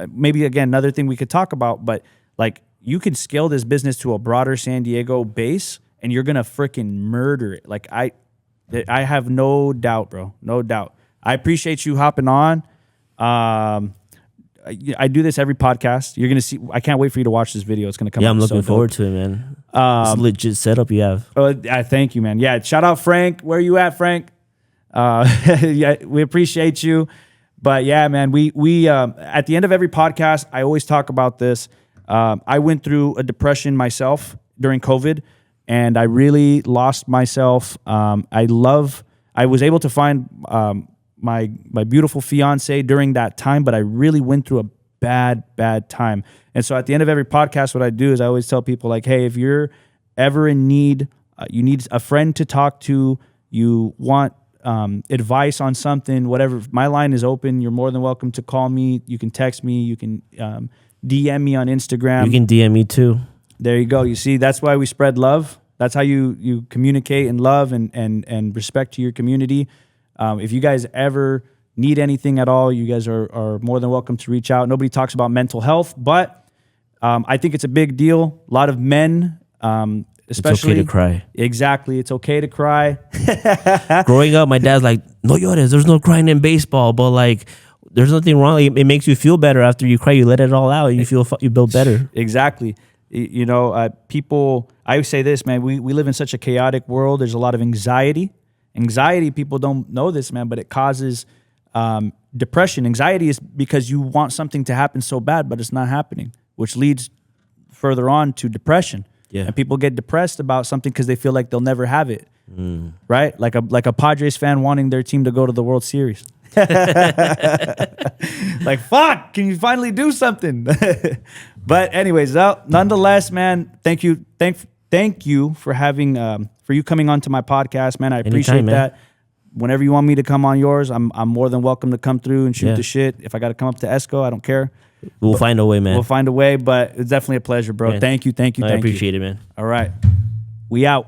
maybe, again, another thing we could talk about. But, like, you can scale this business to a broader San Diego base, and you're going to freaking murder it. Like, I have no doubt, bro. No doubt. I appreciate you hopping on. I do this every podcast. You're going to see. I can't wait for you to watch this video. It's going to come out. Yeah, I'm looking forward to it, man. It's a legit setup you have. I thank you, man. Yeah, shout out Frank. Where you at, Frank? Yeah, we appreciate you. But yeah, man, we at the end of every podcast, I always talk about this. I went through a depression myself during COVID, and I really lost myself. I was able to find my beautiful fiance during that time, but I really went through a bad time. And so at the end of every podcast, what I do is I always tell people, like, hey, if you're ever in need, you need a friend to talk to, you want advice on something, whatever, my line is open. You're more than welcome to call me. You can text me. You can DM me on Instagram. You can DM me too. There you go. You see, that's why we spread love. That's how you communicate and love and respect to your community. If you guys ever need anything at all, you guys are more than welcome to reach out. Nobody talks about mental health, but I think it's a big deal. A lot of men, especially. It's okay to cry. Exactly. It's okay to cry. Growing up, my dad's like, no llores, there's no crying in baseball, but like, there's nothing wrong. It makes you feel better after you cry. You let it all out. And you build better. Exactly. You know, people, I would say this, man, we live in such a chaotic world. There's a lot of anxiety. People don't know this, man, but it causes depression. Anxiety is because you want something to happen so bad, but it's not happening, which leads further on to depression. Yeah. And people get depressed about something because they feel like they'll never have it. Right? Like a Padres fan wanting their team to go to the World Series. Like, fuck, can you finally do something? But anyways, nonetheless, man, thank you for having for you coming onto my podcast, man. I appreciate Anytime, that. Whenever you want me to come on yours, I'm more than welcome to come through and shoot the shit. If I got to come up to Esco, I don't care. We'll find a way, man. We'll find a way, but it's definitely a pleasure, bro. Man, Thank you. I appreciate it, man. All right. We out.